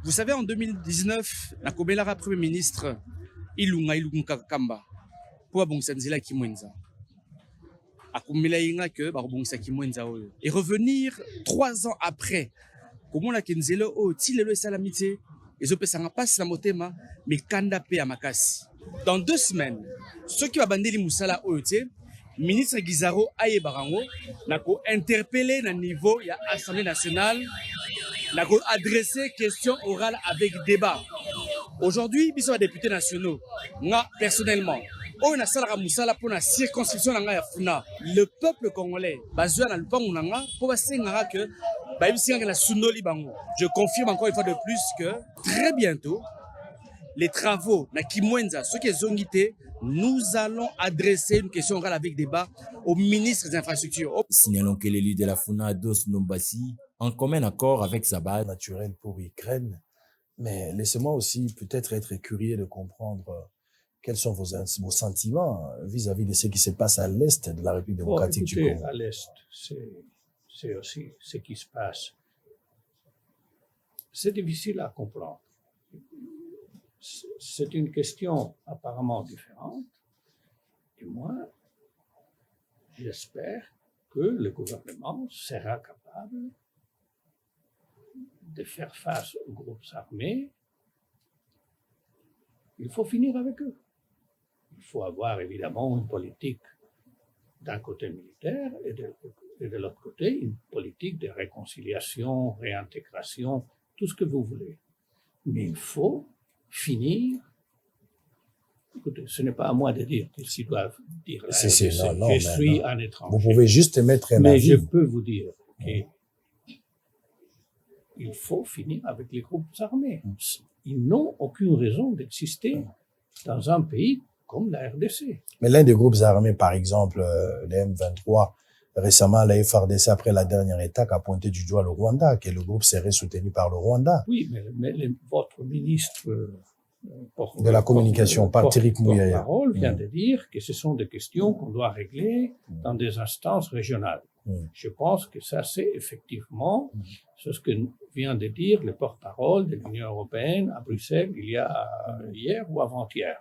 Vous savez, en 2019, Nakobelara Premier ministre Ilunga Kamba pour abongisa nzela Kimwenza. Akumela inga que babongisa Kimwenza oyo. Et revenir 3 ans après, comment la kenzelo o tilelo salamité, et opesanga passe la motema mais kanda pe amakasi. Dans 2 semaines, ceux qui va bandeli musala oyo te, ministre Gizaro Aye Barango nako interpellé na niveau ya Assemblée nationale, nako adressé question orale avec débat. Aujourd'hui, ils sont députés nationaux. Moi, personnellement, on a salarié Moussala pour la circonscription de la Funa. Le peuple congolais, basé dans le Pangunanga, pour que je confirme encore une fois de plus que très bientôt, les travaux na Kimwenza, ceux qui ont quitté, nous allons adresser une question orale avec débat au ministre des Infrastructures. Signalons que l'élu de la Funa Ados Ndombasi, en commun accord avec sa base naturelle pour Ukraine. Mais laissez-moi aussi peut-être être curieux de comprendre quels sont vos sentiments vis-à-vis de ce qui se passe à l'est de la République démocratique du Congo. À l'est, c'est aussi ce qui se passe. C'est difficile à comprendre. C'est une question apparemment différente. Et moi, j'espère que le gouvernement sera capable de faire face aux groupes armés. Il faut finir avec eux. Il faut avoir évidemment une politique d'un côté militaire et de l'autre côté une politique de réconciliation, réintégration, tout ce que vous voulez. Mais il faut finir. Écoutez, ce n'est pas à moi de dire qu'ils doivent dire la RDC. Non, je suis un étranger. Vous pouvez juste mettre un Mais avis. je peux vous dire qu'il faut finir avec les groupes armés. Ils n'ont aucune raison d'exister dans un pays comme la RDC. Mais l'un des groupes armés, par exemple, les M23, Récemment, la FRDC, après la dernière étape, a pointé du doigt le Rwanda, que le groupe serait soutenu par le Rwanda. Oui, mais votre ministre de la communication, Patrick Mouyaya, parole vient de dire que ce sont des questions qu'on doit régler dans des instances régionales. Je pense que ça, c'est effectivement ce que vient de dire le porte-parole de l'Union européenne à Bruxelles il y a hier ou avant-hier.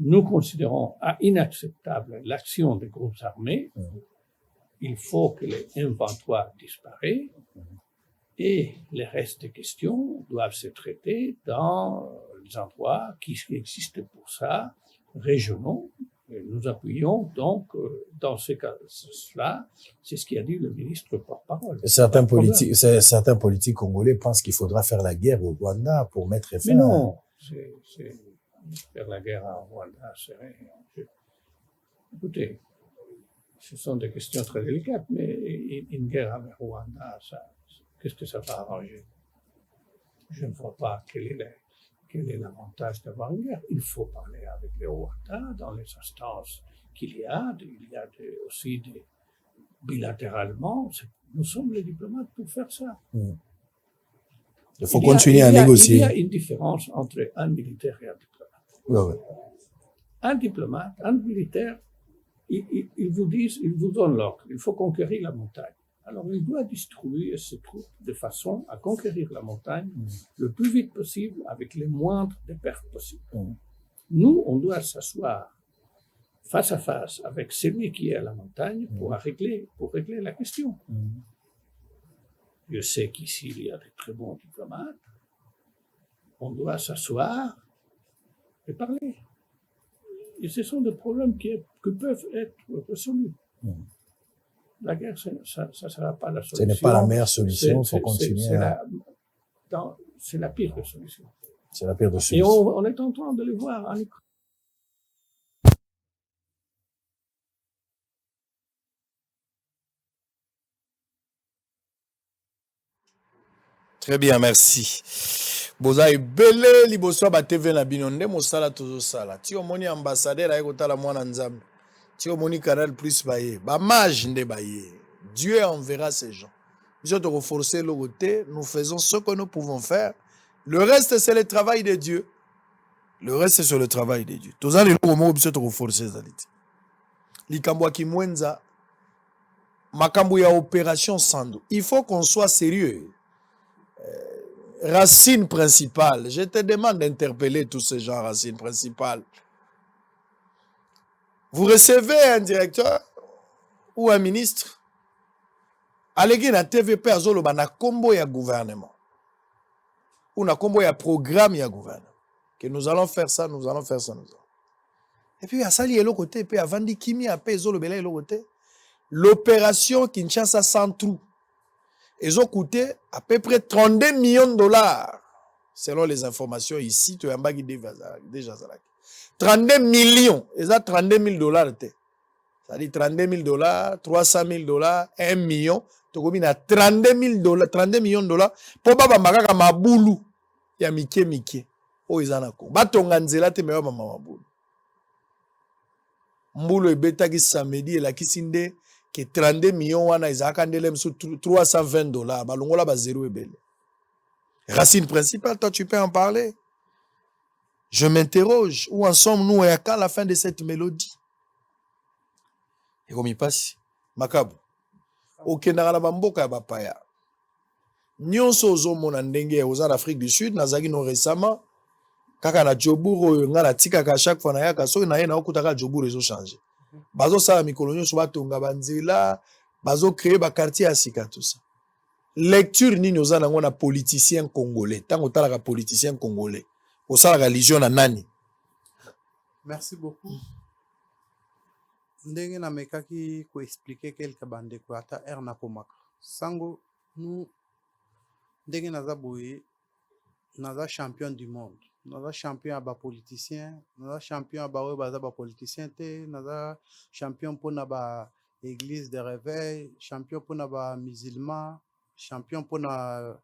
Nous considérons inacceptable l'action des groupes armés. Il faut que les M23 disparaissent et les restes des questions doivent se traiter dans les endroits qui existent pour ça, régionaux. Et nous appuyons donc dans ce cas-là, c'est ce qu'a dit le ministre porte-parole. Certains politiques congolais pensent qu'il faudra faire la guerre au Rwanda pour mettre fin. Mais non, faire la guerre au Rwanda, c'est rien. Écoutez, ce sont des questions très délicates, mais une guerre avec le Rwanda, qu'est-ce que ça va arranger? Je ne vois pas quel est l'avantage d'avoir une guerre. Il faut parler avec les Rwandais dans les instances qu'il y a. Il y a aussi bilatéralement. Nous sommes les diplomates pour faire ça. Il faut continuer à négocier. Il y a une différence entre un militaire et un diplomate. Un diplomate, un militaire, ils vous donnent l'ordre. Il faut conquérir la montagne. Alors, il doit distribuer ses troupes de façon à conquérir la montagne le plus vite possible avec les moindres des pertes possibles. Nous, on doit s'asseoir face à face avec celui qui est à la montagne pour régler la question. Je sais qu'ici, il y a de très bons diplomates. On doit s'asseoir et parler. Et ce sont des problèmes qui peuvent être résolus. La guerre, ça ne sera pas la solution. Ce n'est pas la meilleure solution, il faut continuer. C'est la pire des solutions. C'est la pire des solutions. Et on est en train de le voir en Ukraine. Très bien, merci. Boza ebele liboso ba TV na bino nde mosala tozo sala. Ti omoni ambassadeur aye kotala mwana nzambe. Ti omoni Canal Plus baye. Ba mage nde baye. Dieu enverra ces gens. Nous devons forcer le côté, nous faisons ce que nous pouvons faire. Le reste c'est le travail de Dieu. Le reste c'est le travail de Dieu. Toza le moment biso to forcer zaliti. Likambo ki mwenza makambo ya opération Sando. Il faut qu'on soit sérieux. Racine principale. Je te demande d'interpeller tous ces gens racine principale. Vous recevez un directeur ou un ministre. Allez na TVP azoloba na kombo ya gouvernement. Ou na kombo ya programme ya gouvernement. Que nous allons faire ça, nous allons faire ça, nous allons. Et puis à sali et l'autre côté, puis avant di kimi a pe ezolobela et l'autre côté. L'opération Kinshasa sans trou. Ils ont coûté à peu près 32 millions de dollars. Selon les informations ici, tu as déjà 32 millions. Ils ont 32 000 dollars. C'est-à-dire 32 000 dollars, 300 000 dollars, 1 million. Tu as 32 000 dollars, 32 millions de dollars. Pour pas que mabulu. Il y a Mike. Oh, ils en ont quoi. Batonga nzela te mewa mabulu. Mbulu ebeta ki samedi et la kisinde. Que 32 millions wana izaka ndelem sous 320 dollars balongola ba zéro ebele. Racine principale, toi tu peux en parler. Je m'interroge, où en sommes-nous et à quand la fin de cette mélodie? Et comme il passe, Makabu. Okendaka na bamboka ya bapaya. Nyonso ozomona ndenge oza en Afrique du Sud, nazaki no récemment kaka na Djoburo nga na tikaka chaque fois na yaka soki na ye na okutaka Djoburo ezo changer. Bazo sala mikolo nyonso batonga banzela, bazo créer ba quartier à sika tout ça. Lecture nini oza nango na politicien congolais, tango talaka politicien congolais. Osala religion na nani? Merci beaucoup. Ndenge na mekaki ko expliquer quelque bande ko ata er na komaka. Sango nous ndenge naza boye naza champion du monde. Naza champion ba politicien, naza champion ba we baza ba politicien te, naza champion pour na ba église de réveil, champion pour na ba musulman, champion pour na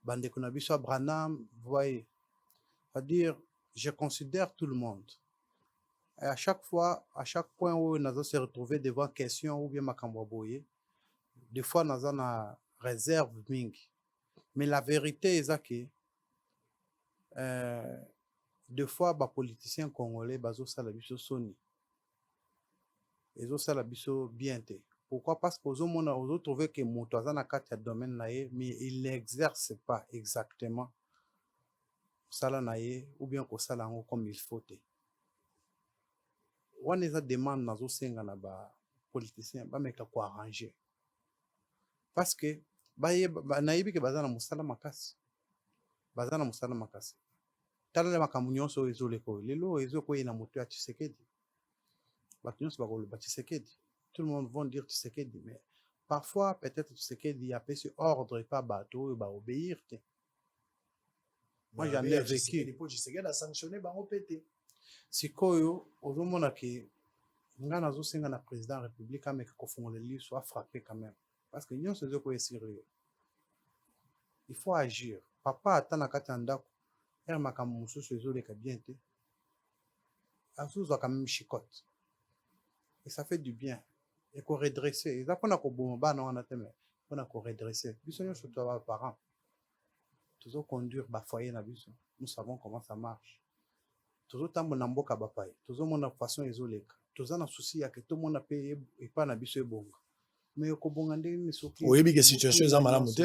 bande ko na biso Branham, voyez. C'est-à-dire je considère tout le monde. Et à chaque fois, à chaque point où nous se retrouver devant question ou bien makamboboye, des fois nous avons une réserve mingi. Mais la vérité est que des fois les politiciens congolais bazo sala biso soni. Ils ont sala biso bien té. Pourquoi? Parce que vous avez trouvé que moto azana kati ya domaine naie, mais il n'exerce pas exactement sala naie ou bien ko sala ngo comme il faut té. On les a demandé nazo senga na ba politiciens ba meka ko arranger. Parce que nayebi ke bazana musala makasi. Bazana musala makasi. Tala le makambo nyonso ezoleko. Lelo ezoko ina moto ya Tshisekedi. Bato nyonso bakoloba Tshisekedi. Tout le monde va dire Tshisekedi, mais parfois peut-être Tshisekedi a fait ce ordre et pas bateau et obéir. Moi j'en ai vécu. Tshisekedi a sanctionné bango pété. Sikoyo ozomona ke nga nazo senga na président de la République ameka kofongola li soit frappé quand même parce que nyonso ezoko est sérieux. Il faut agir. Papa atana kati ndako er makambo mususu ezoleka bien te. Azuzwa quand même chicote. Et ça fait du bien. Et qu'on redresse. Et ça, on a qu'on bomba, non, on a tellement. On a qu'on redresse. Bisogno surtout avoir parents. Toujours conduire, bah, foyer na biso. Nous savons comment ça marche. Toujours tambo na mboka bapai. Toujours mon façon isolée. Toujours na souci à que tout le monde a payé et pas na biso bonga. Mais au Kobongande, ni soki. Oui, bien que situation est malamu te.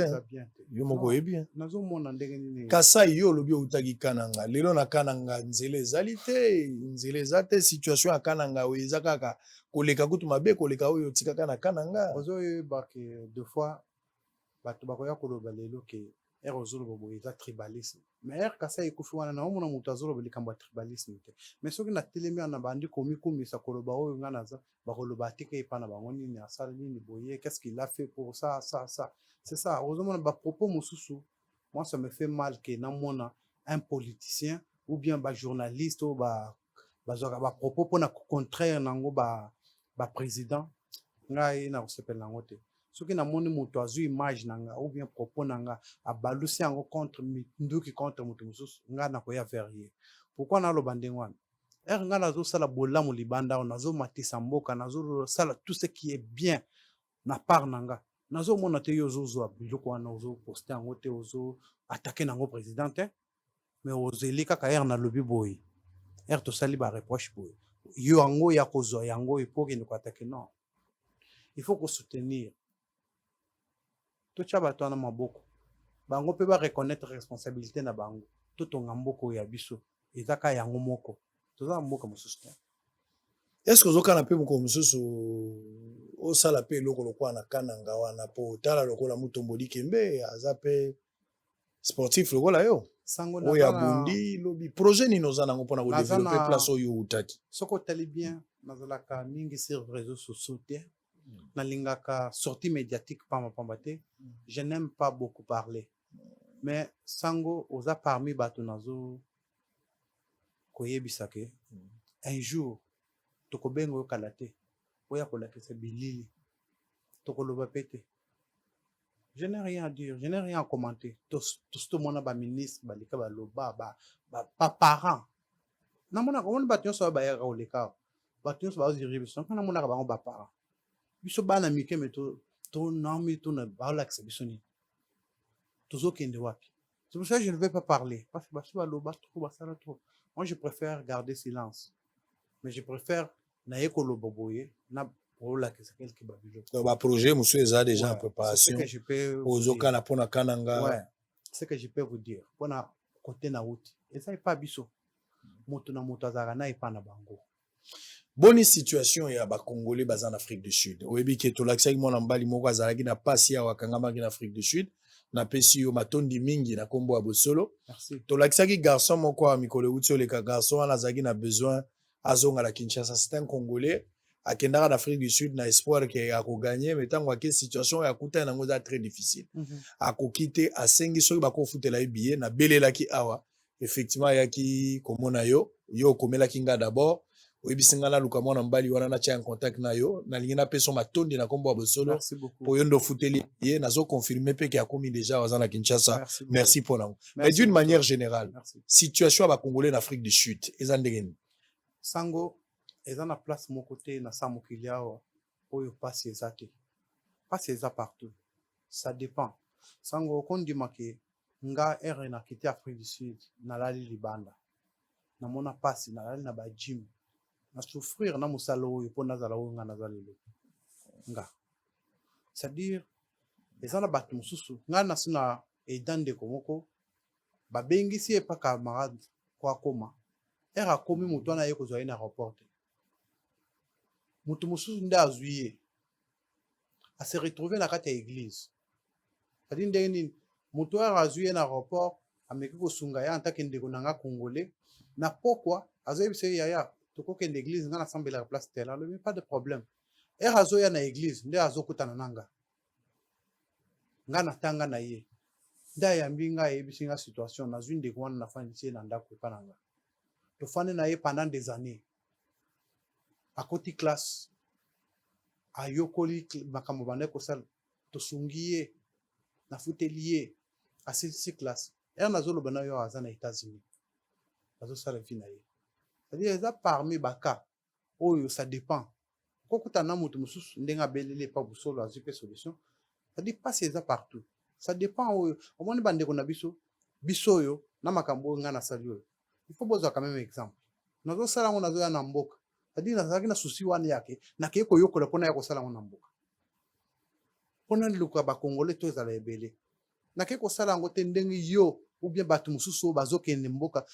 Yo moko bien. Nazo mona ndenge ni. Kasa yo lobi utagi kananga. Lelo na kananga nzele zalite, nzele zate situation a kananga weza kaka koleka kutu mabe koleka oyo tikaka na kananga. Ozo ba ke deux fois bato bakoya koloba lelo ke erozolo bobo eza tribalisme. Mais kasa ekufi wana na omona mutu azolo belikambo tribalisme te. Mais soki na telemi na bandi komi sa koloba oyo ngana za bakoloba teke epana bango nini asala nini boye, qu'est-ce qu'il a fait pour ça. C'est ça. Heureusement ba propos mususu. Moi ça me fait mal que na mona un politicien ou bien ba journaliste ou ba propos pour na contraire nango ba président ngai na sepel nango te. Soki na moni mutu azu image nanga ou bien propos nanga abalusi yango contre nduki contre mutu mususu nga na koya verrier. Pourquoi na lo bandengwana? Nga nazo sala bolamu libanda nazo matisa mboka nazo sala tout ce qui est bien na part nanga. Nazo mona te yozo zo biloko wana ozo poster yango te ozo attaquer nango président te. Mais ozeli kaka na lobi boy. To sali ba reproche boy. Yo yango ya kozo yango epoke ne ko attaquer non. Il faut qu'on soutenir. Tout ça bato na maboko. Bango pe ba reconnaître responsabilité na bango. Tout on ngamboko ya biso. Ezaka yango moko. Toza mboka mususu. Est-ce que ozokana pe moko mususu o sala pe loko lokwa na kananga wana po tala lokola mutomboli kembe aza pe sportif lokola yo? Sango na oya bundi lobi projet ni noza nango pona ko développer place oyo utaki. Soko tali bien nazalaka mingi sur réseaux sociaux te. Nalingaka sortie médiatique pamba te. Je n'aime pas beaucoup parler. Mais sango oza parmi bato nazo koyebisake. Un jour tokobengo kalate oya kolakisa bilili tokoloba pete. Je n'ai rien à dire, je n'ai rien à commenter. Tout le monde ba ministre balika baloba ba parents. Na mona ko bato nyonso ba ya oleka. Bato nyonso ba diriger biso na mona ka bango ba parents. Biso bana mike me to nami to na ba la exhibition. Tozo kende wapi. C'est pour ça que je ne vais pas parler parce que baso baloba trop basala trop. Moi je préfère garder silence. Mais je préfère na ekolo boboye na la que c'est quelque babilo. Donc ba projet monsieur eza déjà en préparation. C'est ce que je peux ozoka na pona kananga. Ouais. C'est ce que je peux vous dire. Pona côté na route. Et ça est pas biso. Moto na moto azaka na epana bango. Bonne situation ya ba Congolais baza en Afrique du Sud. Oyebi ke to lakisa mona mbali moko azalaki na pasi ya wakangama en Afrique du Sud. Na pesi yo matondi mingi na kombo ya bosolo. Merci. To lakisa ki garçon moko a mikolo utso le ka garçon wana azalaki na besoin azonga la Kinshasa. C'est un Congolais akendaka en Afrique du Sud na espoir ke ako gagner mais tango ke situation ya kuta na ngoza très difficile. Ako kite asengi soki bako futela billet na belelaki awa. Effectivement yaki komona yo komela kinga d'abord. Oyebisinga na luka mwana mbali wana na tia en contact na yo na lingina peso matondi na kombo bosolo po yondo futeli ye nazo confirmer pe ki akomi déjà wazana Kinshasa. Merci pour nous. Mais d'une manière générale, situation ba Congolais en Afrique du Sud ezandengeni. Sango eza na place moko te na sa mokili awa oyo pasi eza te. Pasi eza partout. Ça dépend. Sango okondima ke nga ere na kiti Afrique du Sud nalali libanda. Namona pasi nalali na ba gym. Na souffrir na musala oyo po nazala oyo nga nazalelo. Nga. C'est-à-dire eza na bato mosusu nga na sina edande komoko babengisi epa camarade kwa koma. Ere akomi mutu wana ye kozwa ye na aéroport. Mutu mosusu nde azwi ye. A se retrouver na kati ya église. C'est-à-dire ndenge nini mutu wana azwi ye na aéroport ameki kosunga ye anta kende konanga congolais na pokwa azoyebisa ye yaya tokokende église nga nasambelaka place tela alobi pas de problème. Ere azoya na église nde azokutana nanga. Nga natanga na ye. Nde ayambi nga ayebisi nga situation nazwi ndeko wana nafandisi ye na ndako epa na nga. Tofandi na ye pendant des années. Akoti classe. Ayokoli makambo bande kosala. Tosungi ye. Nafuteli ye. Asilisi classe. Ere nazoloba na yo aza na États-Unis. Azosala vie na ye. C'est-à-dire eza parmi baka oyo ça dépend. Kokuta na mutu mususu ndenga belele pa busolo azwi pe solution. C'est-à-dire pas eza partout. Ça dépend oyo. Omoni bandeko na biso yo na makambo nga na sali oyo. Il faut bozwa quand même exemple. Nazo sala ngo nazo ya na mboka. C'est-à-dire nazaki na susi wana yake na ke koyokola pona ya kosala ngo na mboka. Pona luka ba Congolais to ezala ebele. Na ke kosala ngo te ndenge yo ou bien bato mususu bazokende mboka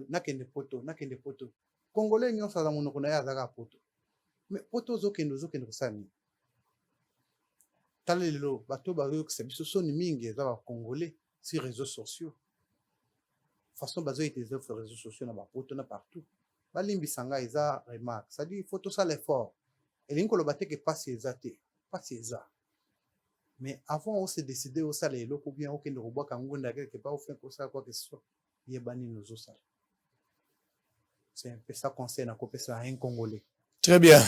nakende poto. Congolais nyonso aza monoko na ye azaka poto. Mais poto ozokende kosala nini? Tala lelo bato bayokisa biso soni mingi eza ba Congolais sur réseaux sociaux. Façon bazo utiliser les réseaux sociaux na ba poto na partout. Balimbisa nga eza remarque. Ça dit il faut tout ça l'effort. Et linko lo bateke pasi eza te. Pasi eza. Mais avant on s'est décidé au sale eloko ou bien okende robwa kangonda quelque part au fait pour ça quoi que ce soit. Yebani nous au sale. C'est un peu ça conseil na kopesa un Congolais. Très bien.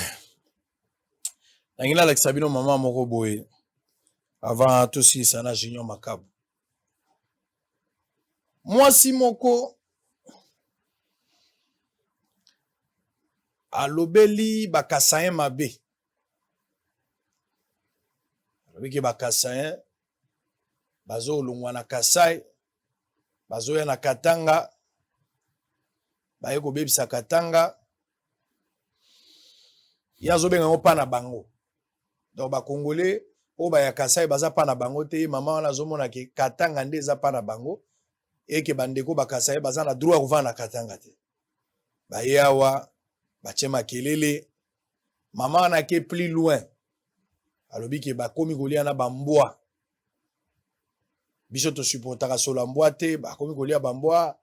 Nangila Alex Sabino maman moko boye. Avant tout si sana junior makabu. Moi si moko alobeli bakasayen mabe. Alobiki bakasayen bazo lungwa na Kasai bazo ya na Katanga baye ko bebisa Katanga yazo benga opa na bango. Donc ba Congolais o ba ya Kasai baza pa na bango te mama wana zomona ke Katanga nde za pa na bango et que bandeko ba Kasai baza na droit kovanda na Katanga te. Ba yawa ba chema kelele mama wana ke plus loin. Alobi ke ba komi kolia na bambwa. Biso to supportaka solo mbwa te ba komi kolia bambwa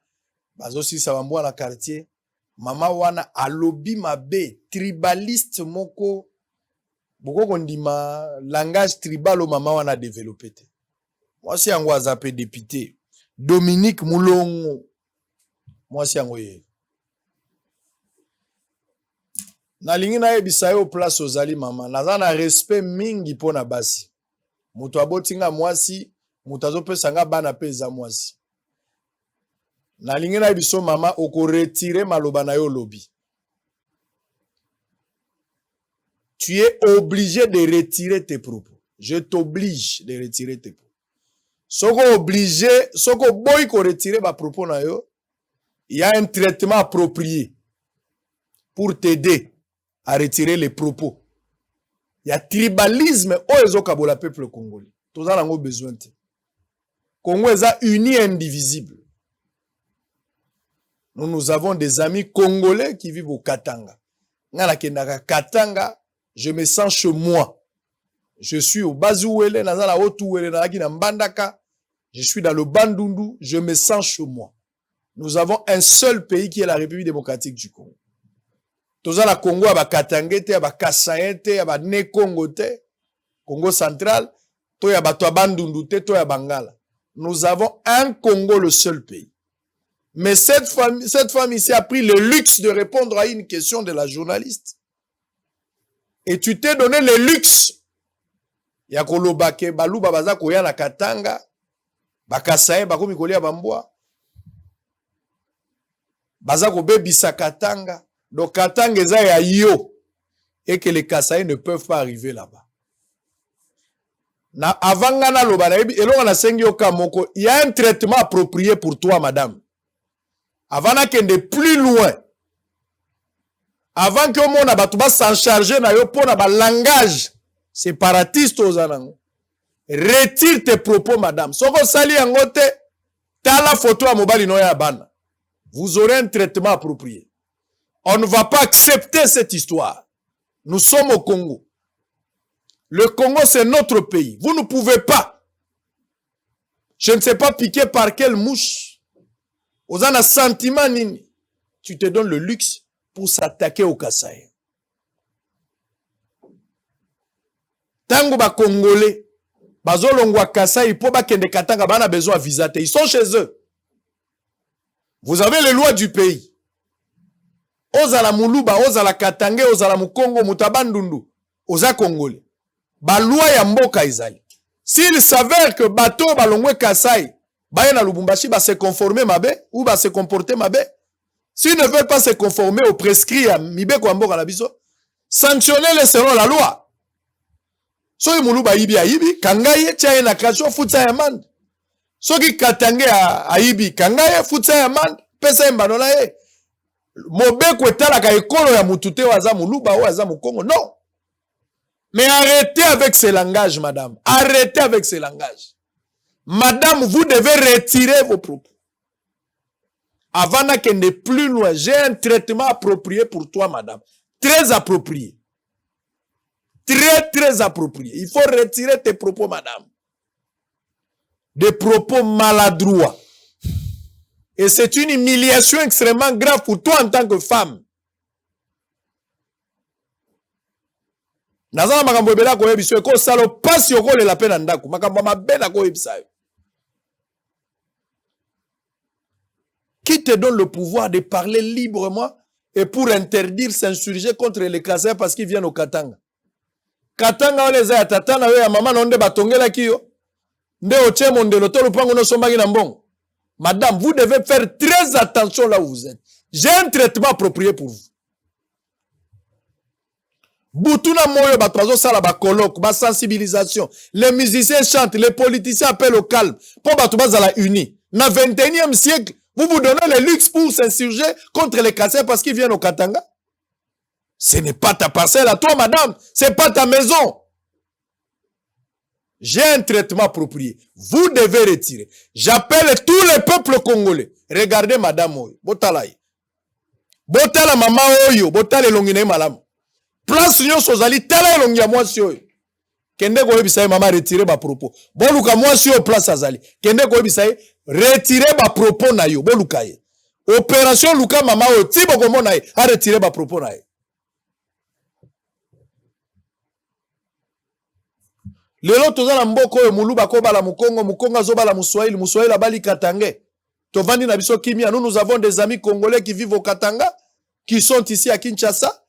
bazo sisa bambwa na quartier. Mama wana alobi mabe tribaliste moko boko kondima langage tribal o mama wana développé te. Moi si yango azape député Dominique Moulongo. Moi si yango ye. Na lingi na yebisa yo place ozali mama naza na respect mingi pona basi. Mutu abotinga mwasi mutu azopesa nga bana pe eza mwasi. Na lingi na yebiso mama oko retirer maloba na yo lobi. Tu es obligé de retirer tes propos. Je t'oblige de retirer tes propos. Soko obligé, soko boy ko retirer ba propos na yo, il y a un traitement approprié pour t'aider à retirer les propos. Il y a tribalisme o ezokabola peuple congolais. Toza lango besoin te. Congo est uni et indivisible. Nous avons des amis congolais qui vivent au Katanga. Ngala kendaka Katanga, je me sens chez moi. Je suis au Bazuwele, nazala Otuwele, nazaki na Mbandaka. Je suis dans le Bandundu, je me sens chez moi. Nous avons un seul pays qui est la République démocratique du Congo. Toza la Congo aba Katangete, aba Kasayete, aba Ne Congo te, Congo central, to ya bato Bandundu te, to ya Bangala. Nous avons un Congo, le seul pays. Mais cette femme ici a pris le luxe de répondre à une question de la journaliste. Et tu t'es donné le luxe. Ya kolobake baluba baza koya na Katanga, bakasaye bakomi kolia bambwa. Baza ko bebisa Katanga, Donc, Katanga eza ya yo. Et que les Kasaïs ne peuvent pas arriver là-bas. Avant ngana loba na yebi, elonga na sengi yoka moko, il y a un traitement approprié pour toi, madame. Avant na kende plus loin. Avant que mon abatuba s'en charger na yo pour na ba langage séparatiste aux anango. Retire tes propos, madame. Soko sali yangote, ta la photo à mobile no ya bana. Vous aurez un traitement approprié. On ne va pas accepter cette histoire. Nous sommes au Congo. Le Congo, c'est notre pays. Vous ne pouvez pas. Je ne sais pas piqué par quelle mouche. Aux un sentiment nini. Tu te donnes le luxe pour s'attaquer au Kasaï. Tango ba Congolais, bazolongwa Kasaï, po ba kende katanga, ba na besoin de visa. Ils sont chez eux. Vous avez les lois du pays. Ozala Muluba, Ozala Katange, Ozala Mukongo, Mutabandundu, Oza Congolais. Ba loi ya mboka izali. S'il s'avère que bateau balongwe Kasai, ba na Lubumbashi ba se conformer mabe ou ba se comporter mabe, s'ils ne veulent pas se conformer au prescrit à mibe kwa mboka na biso, sanctionnez-les selon la loi. Soki Muluba yibi ayibi, kangaye tia na kacho futsa ya mande. Soki Katange ayibi, kangaye futsa ya mande, pesa mbanola ye. Mobeko etalaka ekolo ya mutute waza Muluba ou waza Mukongo. Non. Mais arrêtez avec ce langage, madame. Arrêtez avec ce langage. Madame, vous devez retirer vos propos. Avant qu'elle n'est plus loin, j'ai un traitement approprié pour toi, madame. Très approprié. Très, très approprié. Il faut retirer tes propos, madame. Des propos maladroits. Et c'est une humiliation extrêmement grave pour toi en tant que femme. Nazana makambo ebela ko yebiso eko salo pasi okole la peine ndako makambo mabena ko yebisa. Qui te donne le pouvoir de parler librement et pour interdire s'insurger contre les Kasaïs parce qu'ils viennent au Katanga? Katanga ole za tata na yo ya mama na onde batongela kiyo. Nde oche mondelo to lupango no sombaki na mbongo. Madame, vous devez faire très attention là où vous êtes. J'ai un traitement approprié pour vous. Boutuna moyo batwazo sala ba colloque, ba sensibilisation. Les musiciens chantent, les politiciens appellent au calme. Pour batouba zala uni. Na 21e siècle, vous vous donnez le luxe pour s'insurger contre les Kasaïs parce qu'ils viennent au Katanga. Ce n'est pas ta parcelle à toi, madame. C'est pas ta maison. J'ai un traitement approprié. Vous devez retirer. J'appelle tous les peuples congolais. Regardez madame Oyo. Botalaï. Botala mama Oyo. Botala longine malam. Place nyo sozali. Tala longia moi si Oyo. Kende ko ebisaye mama retirer ba propos. Boluka moi si Oyo place azali. Kende ko ebisaye retirer ba propos na yo. Boluka ye. Opération Luka mama Oyo. Tibo komo na ye. A retirer ba propos na ye. Lelo tozala mboko oyo Muluba ko bala Mukongo, Mukongo zo bala Muswahili, Muswahili abali Katange. Tovandi na biso kimia, nous avons des amis congolais qui vivent au Katanga, qui sont ici à Kinshasa.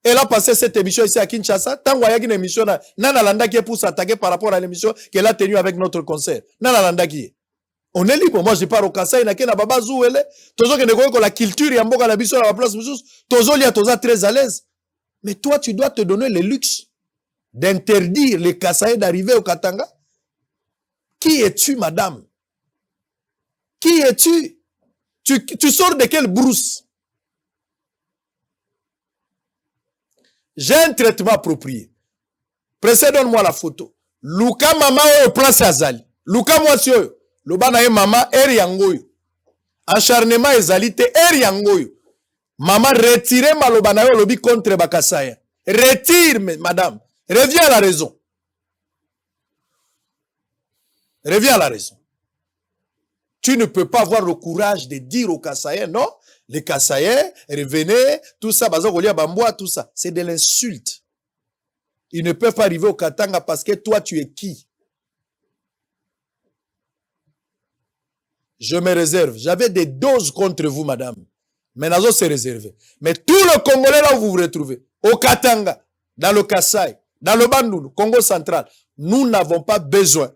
Elle a passé cette émission ici à Kinshasa. Tango yaki na émission na Nana Landa qui est pour s'attaquer par rapport à l'émission qu'elle a tenue avec notre concert. Nana Landa qui est. On est libre. Moi je pars au Kasaï na kena baba zouele. Tozo ke neko ko la culture ya mboka na biso na place mususu. Tozo lia toza très à l'aise. Mais toi tu dois te donner le luxe d'interdire les Kasaïs d'arriver au Katanga. Qui es-tu, madame? Qui es-tu? Tu sors de quelle brousse? J'ai un traitement approprié. Précède-moi la photo. Luka mama au place azali. Luka mwasio. Lobana ye mama eri yangoyo. Acharnement ezalite eri yangoyo. Mama retirez malobana yo lobi contre bakasaya. Retire, madame. Reviens à la raison. Reviens à la raison. Tu ne peux pas avoir le courage de dire aux Kasaïens, non, les Kasaïens, revenez, tout ça, Bazakolia Bamboa, tout ça. C'est de l'insulte. Ils ne peuvent pas arriver au Katanga parce que toi, tu es qui? Je me réserve. J'avais des doses contre vous, madame. Mais Nazo s'est réservé. Mais tout le Congolais là où vous vous retrouvez, au Katanga, dans le Kasaï, dans le Bandundu, Congo central, nous n'avons pas besoin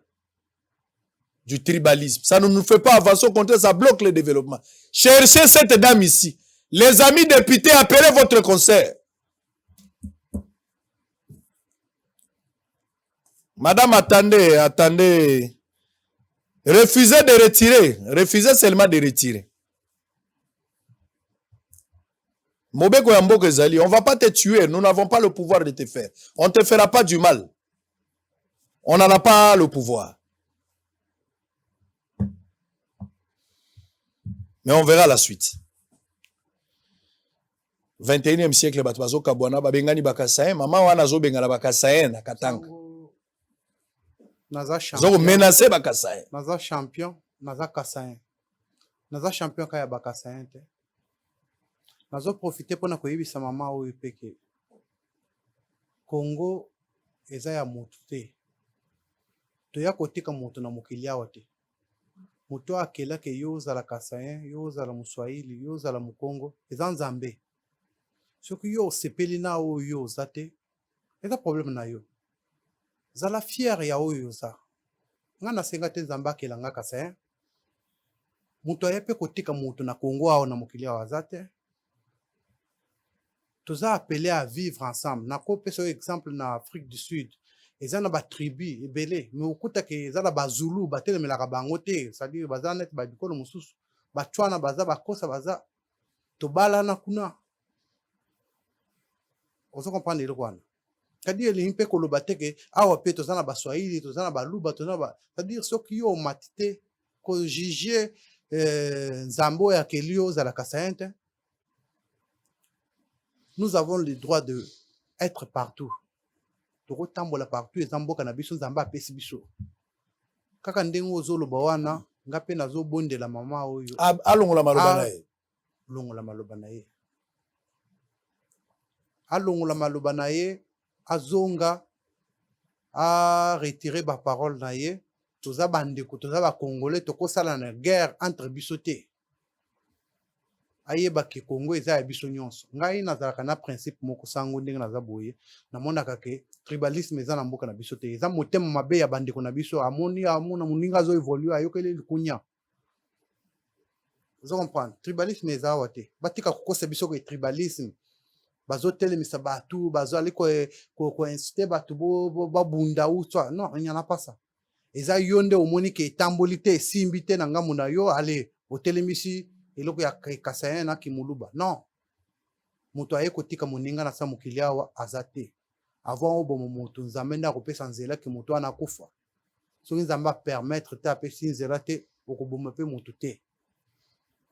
du tribalisme. Ça ne nous fait pas avancer, au contraire, ça bloque le développement. Cherchez cette dame ici. Les amis députés, appelez votre concert. Madame, attendez. Refusez de retirer. Refusez seulement de retirer. Mobeko Yambo Kezali, on ne va pas te tuer. Nous n'avons pas le pouvoir de te faire. On ne te fera pas du mal. On n'en a pas le pouvoir. Mais on verra la suite. 21e siècle, Batwazo Kabwana, Babengani Bakasayen, Maman Wanazo Bengala Bakasayen, à Katanga. Naza champion. Menacé Bakasayen. Naza champion, Naza Kasayen. Naza champion Kaya Bakasayen. Nazo profiter pour nakoyebisa mama oyo peke. Congo eza ya mutu te. Toya kotika mutu na mokili awa te. Mutu akela ke yo ozala Kasayen, yo ozala Muswahili, yo ozala Mukongo, eza Nzambe. Soki yo osepeli na oyo oza te, eza problème na yo. Zala fier ya oyo oza. Nga nasenga te Nzambe akela nga Kasayen. Mutu ayepe kotika mutu na Congo awa na mokili awa aza te. Tous appelés à vivre ensemble. Na ko peso exemple na Afrique du Sud. Eza na ba tribu ebele, mais okuta ke eza na ba Zulu batelemelaka bango te, c'est-à-dire baza net ba bikolo mosusu, ba Tswana baza bakosa baza tobala na kuna. Ozo comprendre le quoi. C'est-à-dire les impe koloba te ke awa pe toza na ba Swahili, toza na ba Luba, toza na ba, c'est-à-dire soki yo matite ko juger Nzambo ya kelio za la Kasayen. Nous avons le droit d'être partout. Toko tambola partout et zamboka na biso Nzamba apesi biso. Kaka ndengo ozoloba wana ngape nazo bondela mama oyo. Alongola maloba na ye. Longola maloba na ye. Alongola maloba na ye, azonga a retirer ba parole na ye. Toza bandeko, toza ba Congolais toko sala na guerre entre biso te. Ayeba ke Congo eza ya biso nyonso. Ngai nazalaka na principe moko sango ndenge naza boye. Namonaka ke tribalisme eza na mboka na biso te. Eza motema mabe ya bandeko na biso. Amona moninga zo évolue ayokeli likunya. Vous comprenez? Tribalisme eza wa te. Batika kokosa biso ke tribalisme. Bazo telemisa batu, bazo ali ko inciter batu ba bunda ou toi. Non, il n'y en a pas ça. Eza yonde omoni ke tambolite simbite na ngamu na yo ale otelemisi eloko ya Kasayen na Kimuluba. Non. Mutu aye kotika moninga na sa mokili awa azate. Avant obomo mutu Nzambe nda kopesa nzela ke mutu ana kufa. Soki Nzamba permettre te apesi nzela te okoboma pe mutu te.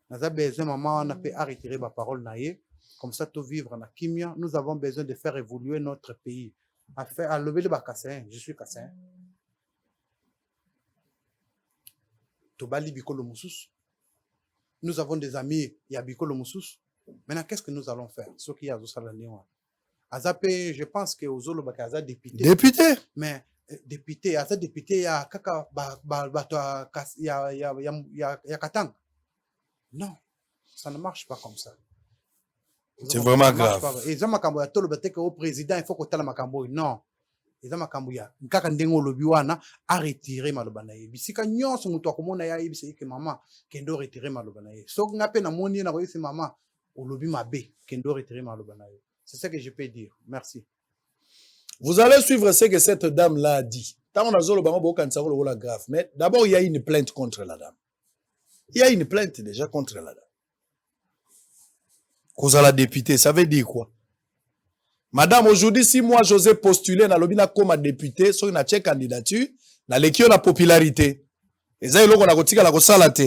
Naza besoin maman wana pe a retirer ba parole na ye. Comme ça tout vivre na kimia. Nous avons besoin de faire évoluer notre pays. À lever le Kasayen. Je suis Kasayen. Tobali bikolo mususu. Nous avons des amis, il y a Bikolo Moussous. Maintenant, qu'est-ce que nous allons faire? Ce qui y a Azapé, je pense que aux Zolo Bakaza député. Député? Mais député, Aza député, il y a Kaka, il y a Katang. Non, ça ne marche pas comme ça. C'est vraiment grave. Et ça m'a camboya tout le bâtiment au président, il faut que tu aies la macamboy. Non. Et ça m'a camboya. Nkaka ndengo lobiwana a retiré malobanaye. Bisika nyonso mutu akomona ya ibise ke mama kendo retirer malobanaye. So ngape na moni na koyese mama olobi mabe kendo retirer malobanaye. C'est ça que je peux dire. Merci. Vous allez suivre ce que cette dame-là a dit. Tant on a zolo bango boka nsako lola grave. Mais d'abord il y a une plainte contre la dame. Il y a une plainte déjà contre la dame. Cause à la députée, ça veut dire quoi? Madame, aujourd'hui, si moi, j'osais postuler dans l'obina comme député, sur une candidature, dans l'équipe la popularité. Et ça, il y a la salate.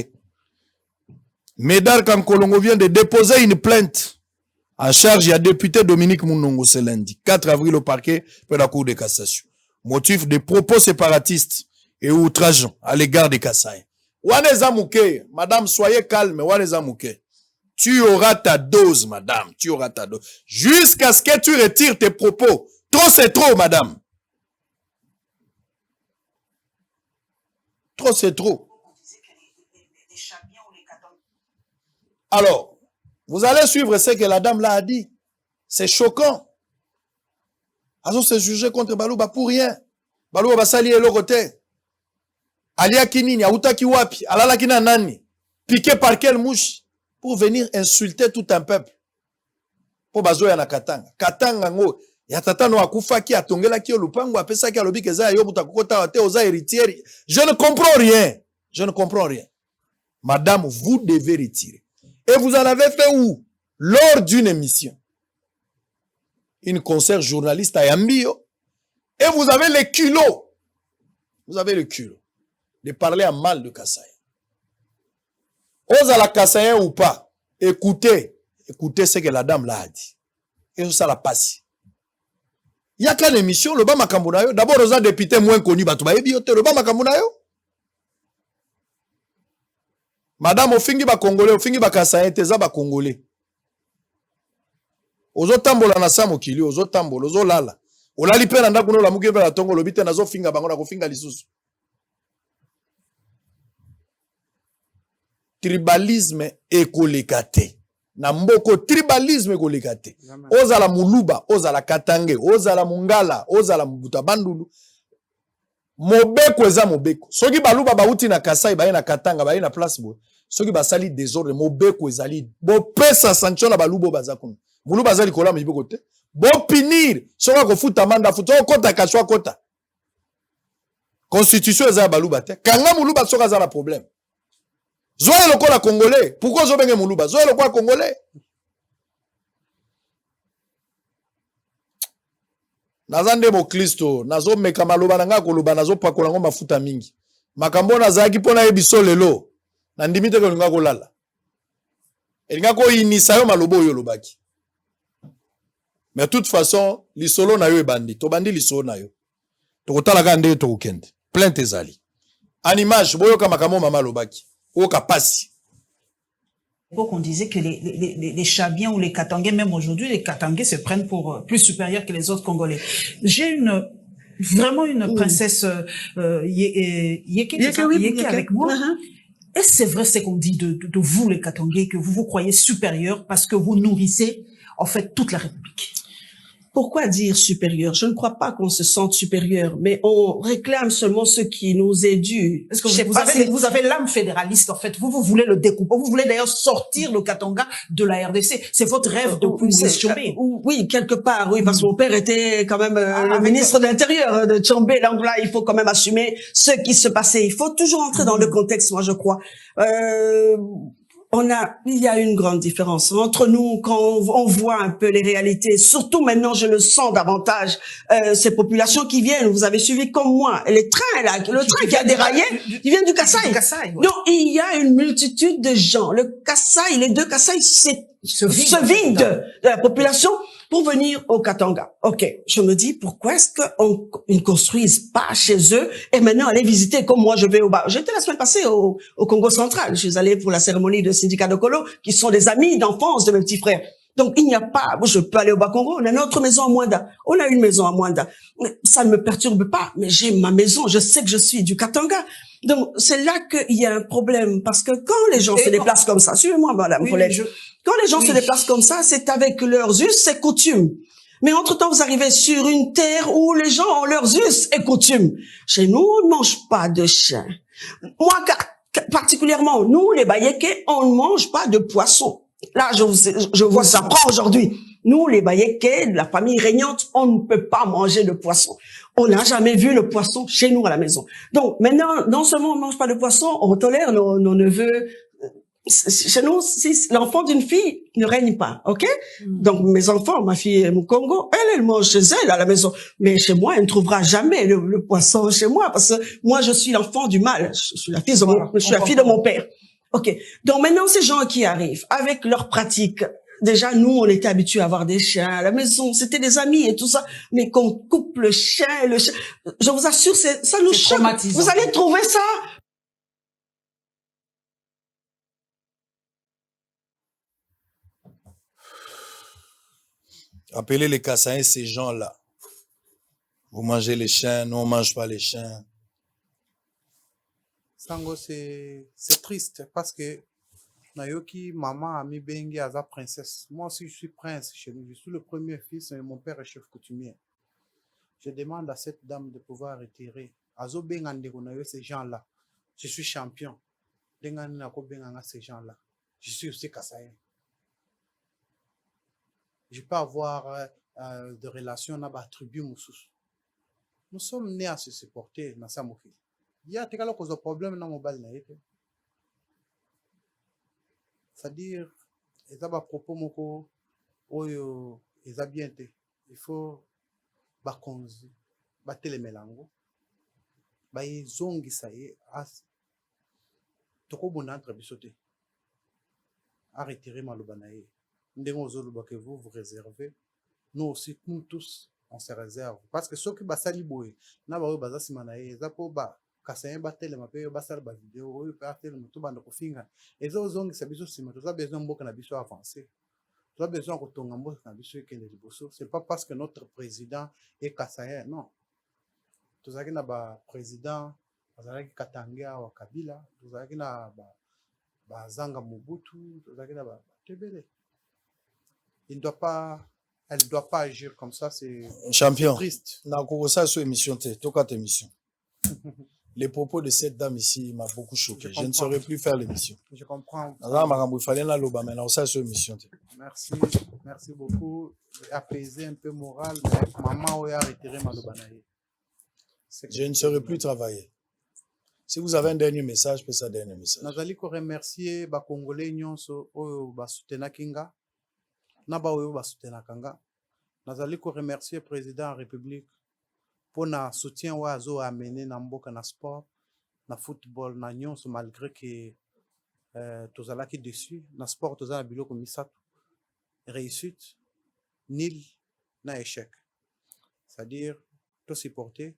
Médard Kankolongo vient de déposer une plainte en charge à député Dominique Mounongo ce lundi, 4 avril au parquet pour la Cour de cassation. Motif de propos séparatistes et outrageants à l'égard des Kasaïens. Waneza Mouké, madame, soyez calme, Waneza Mouké. Tu auras ta dose, madame. Tu auras ta dose. Jusqu'à ce que tu retires tes propos. Trop, c'est trop, madame. Trop, c'est trop. Alors, vous allez suivre ce que la dame là a dit. C'est choquant. Azo se juger contre Balouba pour rien. Balouba va s'allier le côté. Alia kinini, auta ki wapi, alala kina nani. Piqué par quelle mouche? pour venir insulter tout un peuple. Pour bazoya na Katanga. Katanga ngo ya tata no akufaki atongelaki olupango apesaki alobi keza yo mutakokota te oza héritière. Je ne comprends rien. Je ne comprends rien. Madame, vous devez retirer. Et vous en avez fait où? Lors d'une émission. Une concert journaliste à Yambio. Et vous avez le culot. Vous avez le culot de parler à mal de Kassaï. Ose à la Kassaï ou pas. Écoutez ce que la dame l'a dit. Et ça la passe. Il y a qu'une émission, le Bama Kambunayo. D'abord, on a député moins connu, le Bama Kambunayo. Madame, ofingi ba Congolais, ofingi ba Kassaï, teza ba Congolais. Ozo tambola na sa mokili, ozo tambola, ozo lala. Olali pe na ndako no la muki pe la tongo lobite nazo finga bango na kofinga lisusu. Tribalisme ekolekate. Na mboko tribalisme ekolekate. Ozala muluba, ozala katange, ozala mungala, ozala mbuta bandulu. Mobeko eza mobeko. Soki baluba bauti na Kasai baye na Katanga baye na place bo. Soki basali désordre mobeko ezali. Bo pesa sanction na balubo bazakuna. Mulu bazali kola mibeko te. Bo pinir. Soka kofuta manda futa kota kashwa kota. Constitution eza baluba te. Kanga muluba soka za la problème. Zoé le kola congolais. Pourquoi zo benge muluba? Zoé le kola congolais. Nazande bo Kristo, nazo meka maloba nanga koloba nazo pakola ngo mafuta mingi. Makambo nazaki pona yebiso lelo. Na ndimite ko linga kolala. Elinga ko inisa yo malobo yo lobaki. Mais de toute façon, lisolo na yo ebandi, to bandi lisolo na yo. To kotala ka nde to kokende. Plainte ezali. En image boyo ka makambo mama lobaki. O kapasi. On disait que les Chabiens ou les Katangais, même aujourd'hui, les Katangais se prennent pour plus supérieurs que les autres Congolais. J'ai vraiment une princesse Yeke avec moi. Est-ce que c'est vrai ce qu'on dit de vous, les Katangais, que vous vous croyez supérieurs parce que vous nourrissez, en fait, toute la République? Pourquoi dire supérieur? Je ne crois pas qu'on se sente supérieur, mais on réclame seulement ce qui nous est dû. Parce que vous avez l'âme fédéraliste, en fait. Vous voulez le découper. Vous voulez d'ailleurs sortir le Katanga de la RDC. C'est votre rêve depuis Moïse Tshombe. Oui, quelque part, oui, parce que mon père était quand même le ministre de l'Intérieur de Tshombe. Donc là, il faut quand même assumer ce qui se passait. Il faut toujours entrer dans le contexte, moi, je crois. Il y a une grande différence entre nous quand on voit un peu les réalités. Surtout maintenant, je le sens davantage, ces populations qui viennent. Vous avez suivi comme moi. Les trains, là, le train qui a déraillé, ils viennent du Kasaï. Ouais. Donc, il y a une multitude de gens. Le Kasaï, les deux Kasaï se vident de la population pour venir au Katanga. Ok, je me dis, pourquoi est-ce qu'ils ne construisent pas chez eux et maintenant aller visiter comme moi je vais au bas. J'étais la semaine passée au Congo central. Je suis allée pour la cérémonie de syndicat de Kolo, qui sont des amis d'enfance de mes petits frères. Donc, il n'y a pas, je peux aller au Bas-Congo, on a notre maison à Mwanda. On a une maison à Mwanda. Ça ne me perturbe pas, mais j'ai ma maison, je sais que je suis du Katanga. Donc, c'est là qu'il y a un problème, parce que quand les gens se déplacent comme ça, suivez-moi, madame Colette, quand les gens se déplacent comme ça, c'est avec leurs us et coutumes. Mais entre-temps, vous arrivez sur une terre où les gens ont leurs us et coutumes. Chez nous, on ne mange pas de chien. Moi, particulièrement, nous, les Bayékés, on ne mange pas de poisson. Là, je vous apprends aujourd'hui. Nous, les Bayékés, la famille régnante, on ne peut pas manger de poisson. On n'a jamais vu le poisson chez nous à la maison. Donc, maintenant, non seulement on ne mange pas de poisson, on tolère nos neveux. Chez nous, si l'enfant d'une fille ne règne pas, ok? Donc, mes enfants, ma fille est au Congo, elle mange chez elle à la maison. Mais chez moi, elle ne trouvera jamais le poisson chez moi, parce que moi, je suis l'enfant du mal. Je suis la fille de mon père. Ok. Donc, maintenant, ces gens qui arrivent avec leurs pratiques, déjà, nous, on était habitués à avoir des chiens à la maison. C'était des amis et tout ça. Mais qu'on coupe le chien, je vous assure, ça nous choque. Vous allez trouver ça. Appelez les Kassaïens, ces gens-là. Vous mangez les chiens, nous on mange pas les chiens. Sango, c'est triste parce que Nayoki, maman, ami Bengi, Aza princesse. Moi aussi, je suis prince chez nous. Je suis le premier fils et mon père est chef coutumier. Je demande à cette dame de pouvoir retirer. Azo Bengande, ces gens-là. Je suis champion. Dengane Nako Benganga, ces gens-là. Je suis aussi Kassaïen. Je peux avoir de relations avec la tribu Moussous. Nous sommes nés à se supporter dans sa mokili. Il y a des problèmes dans mon bal. C'est-à-dire, il y a des propos moko, il y a bien été. Il faut bakonzi, battre les mélanges, zongi ça y est, trop bon entre bisoté. À retirer malobanaye. Que vous vous réservez, nous aussi, nous tous, on se réserve. Parce que ceux qui basali boy, na ba baza simanaye, za po ba kasayen batele mape basal ba vidéo, yo pa tele mutu banda kofinga. Ezo zongi sabiso sima, tu as besoin mboka na biso avancer. Tu as besoin que ton mboka na biso ekende liboso. C'est pas parce que notre président est kasayen, non. Tu as na ba président, azalaki Katanga wa Kabila, tu as na ba Zanga Mobutu, tu as na ba Tebele. Elle ne doit pas agir comme ça, c'est champion. Triste. Ça sur émission, émission. Les propos de cette dame ici m'ont beaucoup choqué. Je ne saurais plus faire l'émission. Je comprends. Merci, merci beaucoup. Apaiser un peu moral, maman a retiré Malobanaye. Je ne saurais plus travailler. Si vous avez un dernier message, peut-être un dernier message. Nazali ko remercier ba Congolais nyonso oyo ba soutenir Kinga. Naba oyo ba soutenir Kanga. Nazali ko remercier président de la République pour na soutien wa zo amener na mboka na sport, na football na nyonso malgré que tozalaki dessus na sport tozala biloko misato. Réussite, nil na échec. C'est-à-dire tout supporter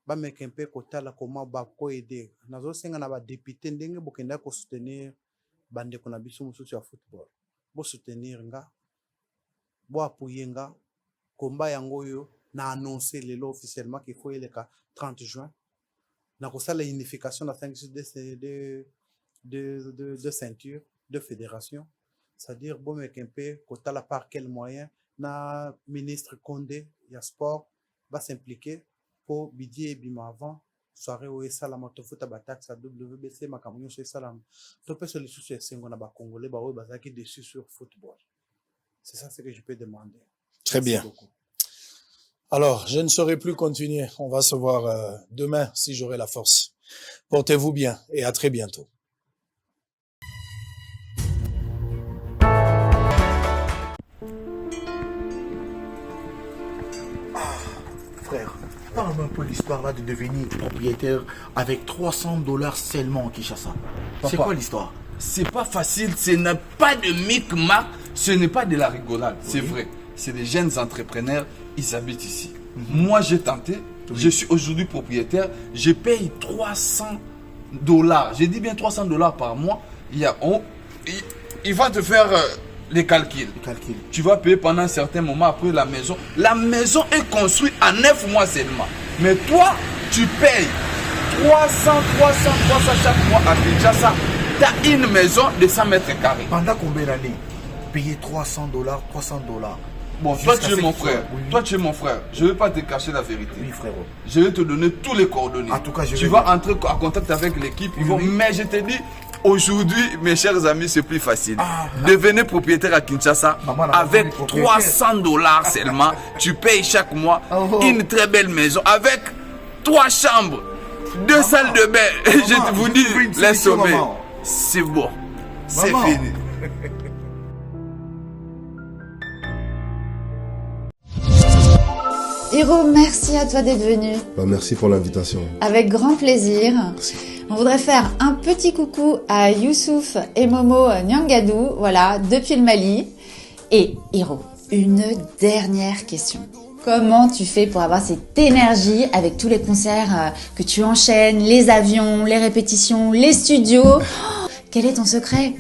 ba mekempe kotala comment ba ko aider. Nazo senga na ba député ndenge bokenda ko soutenir bande ko na biso mususu ya football. Bo soutenir nga, bo appuyer nga, combat yango yo na annoncé lelo officiellement qu'il faut le 30 juin. Na ko sala unification na 5 de ceinture, de fédération. C'est-à-dire bo mekempe kotala par quel moyen na ministre Condé ya sport va s'impliquer pour bidier bima avant soirée où salama to futa batax à WBC makamunyo chez salam to peut se le souci sengo na ba congolais ba we bazaki dessus sur football. C'est ça ce que je peux demander. Très bien. Alors, je ne saurais plus continuer. On va se voir demain si j'aurai la force. Portez-vous bien et à très bientôt. Frère, parle-moi un peu l'histoire là de devenir propriétaire avec $300 seulement en Kinshasa. C'est quoi l'histoire? C'est pas facile, ce n'est pas de micmac, ce n'est pas de la rigolade, c'est vrai. C'est des jeunes entrepreneurs, ils habitent ici. Moi j'ai tenté, je suis aujourd'hui propriétaire, je paye $300. Je dis bien $300 par mois. Il va te faire les calculs. Tu vas payer pendant un certain moment après la maison. La maison est construite en 9 mois seulement. Mais toi, tu payes 300 chaque mois à Kinshasa. Tu as une maison de 100 mètres carrés. Pendant combien d'années? Payer $300. Bon, toi tu es mon frère. Toi tu es mon frère. Je ne vais pas te cacher la vérité. Oui, frérot. Je vais te donner tous les coordonnées. En tout cas, tu vas entrer en contact avec l'équipe. Mais je te dis, aujourd'hui, mes chers amis, c'est plus facile. Devenez propriétaire à Kinshasa avec $300 seulement. Tu payes chaque mois une très belle maison avec 3 chambres, 2 salles de bain. Je vous dis, les sommets. C'est bon. C'est fini. Hiro, merci à toi d'être venu. Merci pour l'invitation. Avec grand plaisir. Merci. On voudrait faire un petit coucou à Youssouf et Momo Nyangadou, voilà, depuis le Mali. Et Hiro, une dernière question. Comment tu fais pour avoir cette énergie avec tous les concerts que tu enchaînes, les avions, les répétitions, les studios? Quel est ton secret?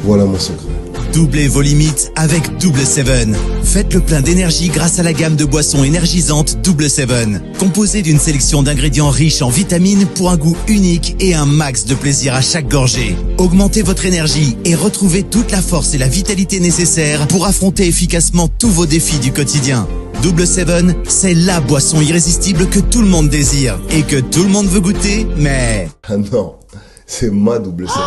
Voilà mon secret. Doublez vos limites avec Double 7. Faites le plein d'énergie grâce à la gamme de boissons énergisantes Double 7. Composée d'une sélection d'ingrédients riches en vitamines pour un goût unique et un max de plaisir à chaque gorgée. Augmentez votre énergie et retrouvez toute la force et la vitalité nécessaires pour affronter efficacement tous vos défis du quotidien. Double 7, c'est la boisson irrésistible que tout le monde désire et que tout le monde veut goûter, mais... Ah non, c'est ma Double 7.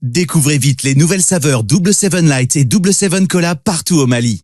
Découvrez vite les nouvelles saveurs Double 7 Light et Double 7 Cola partout au Mali.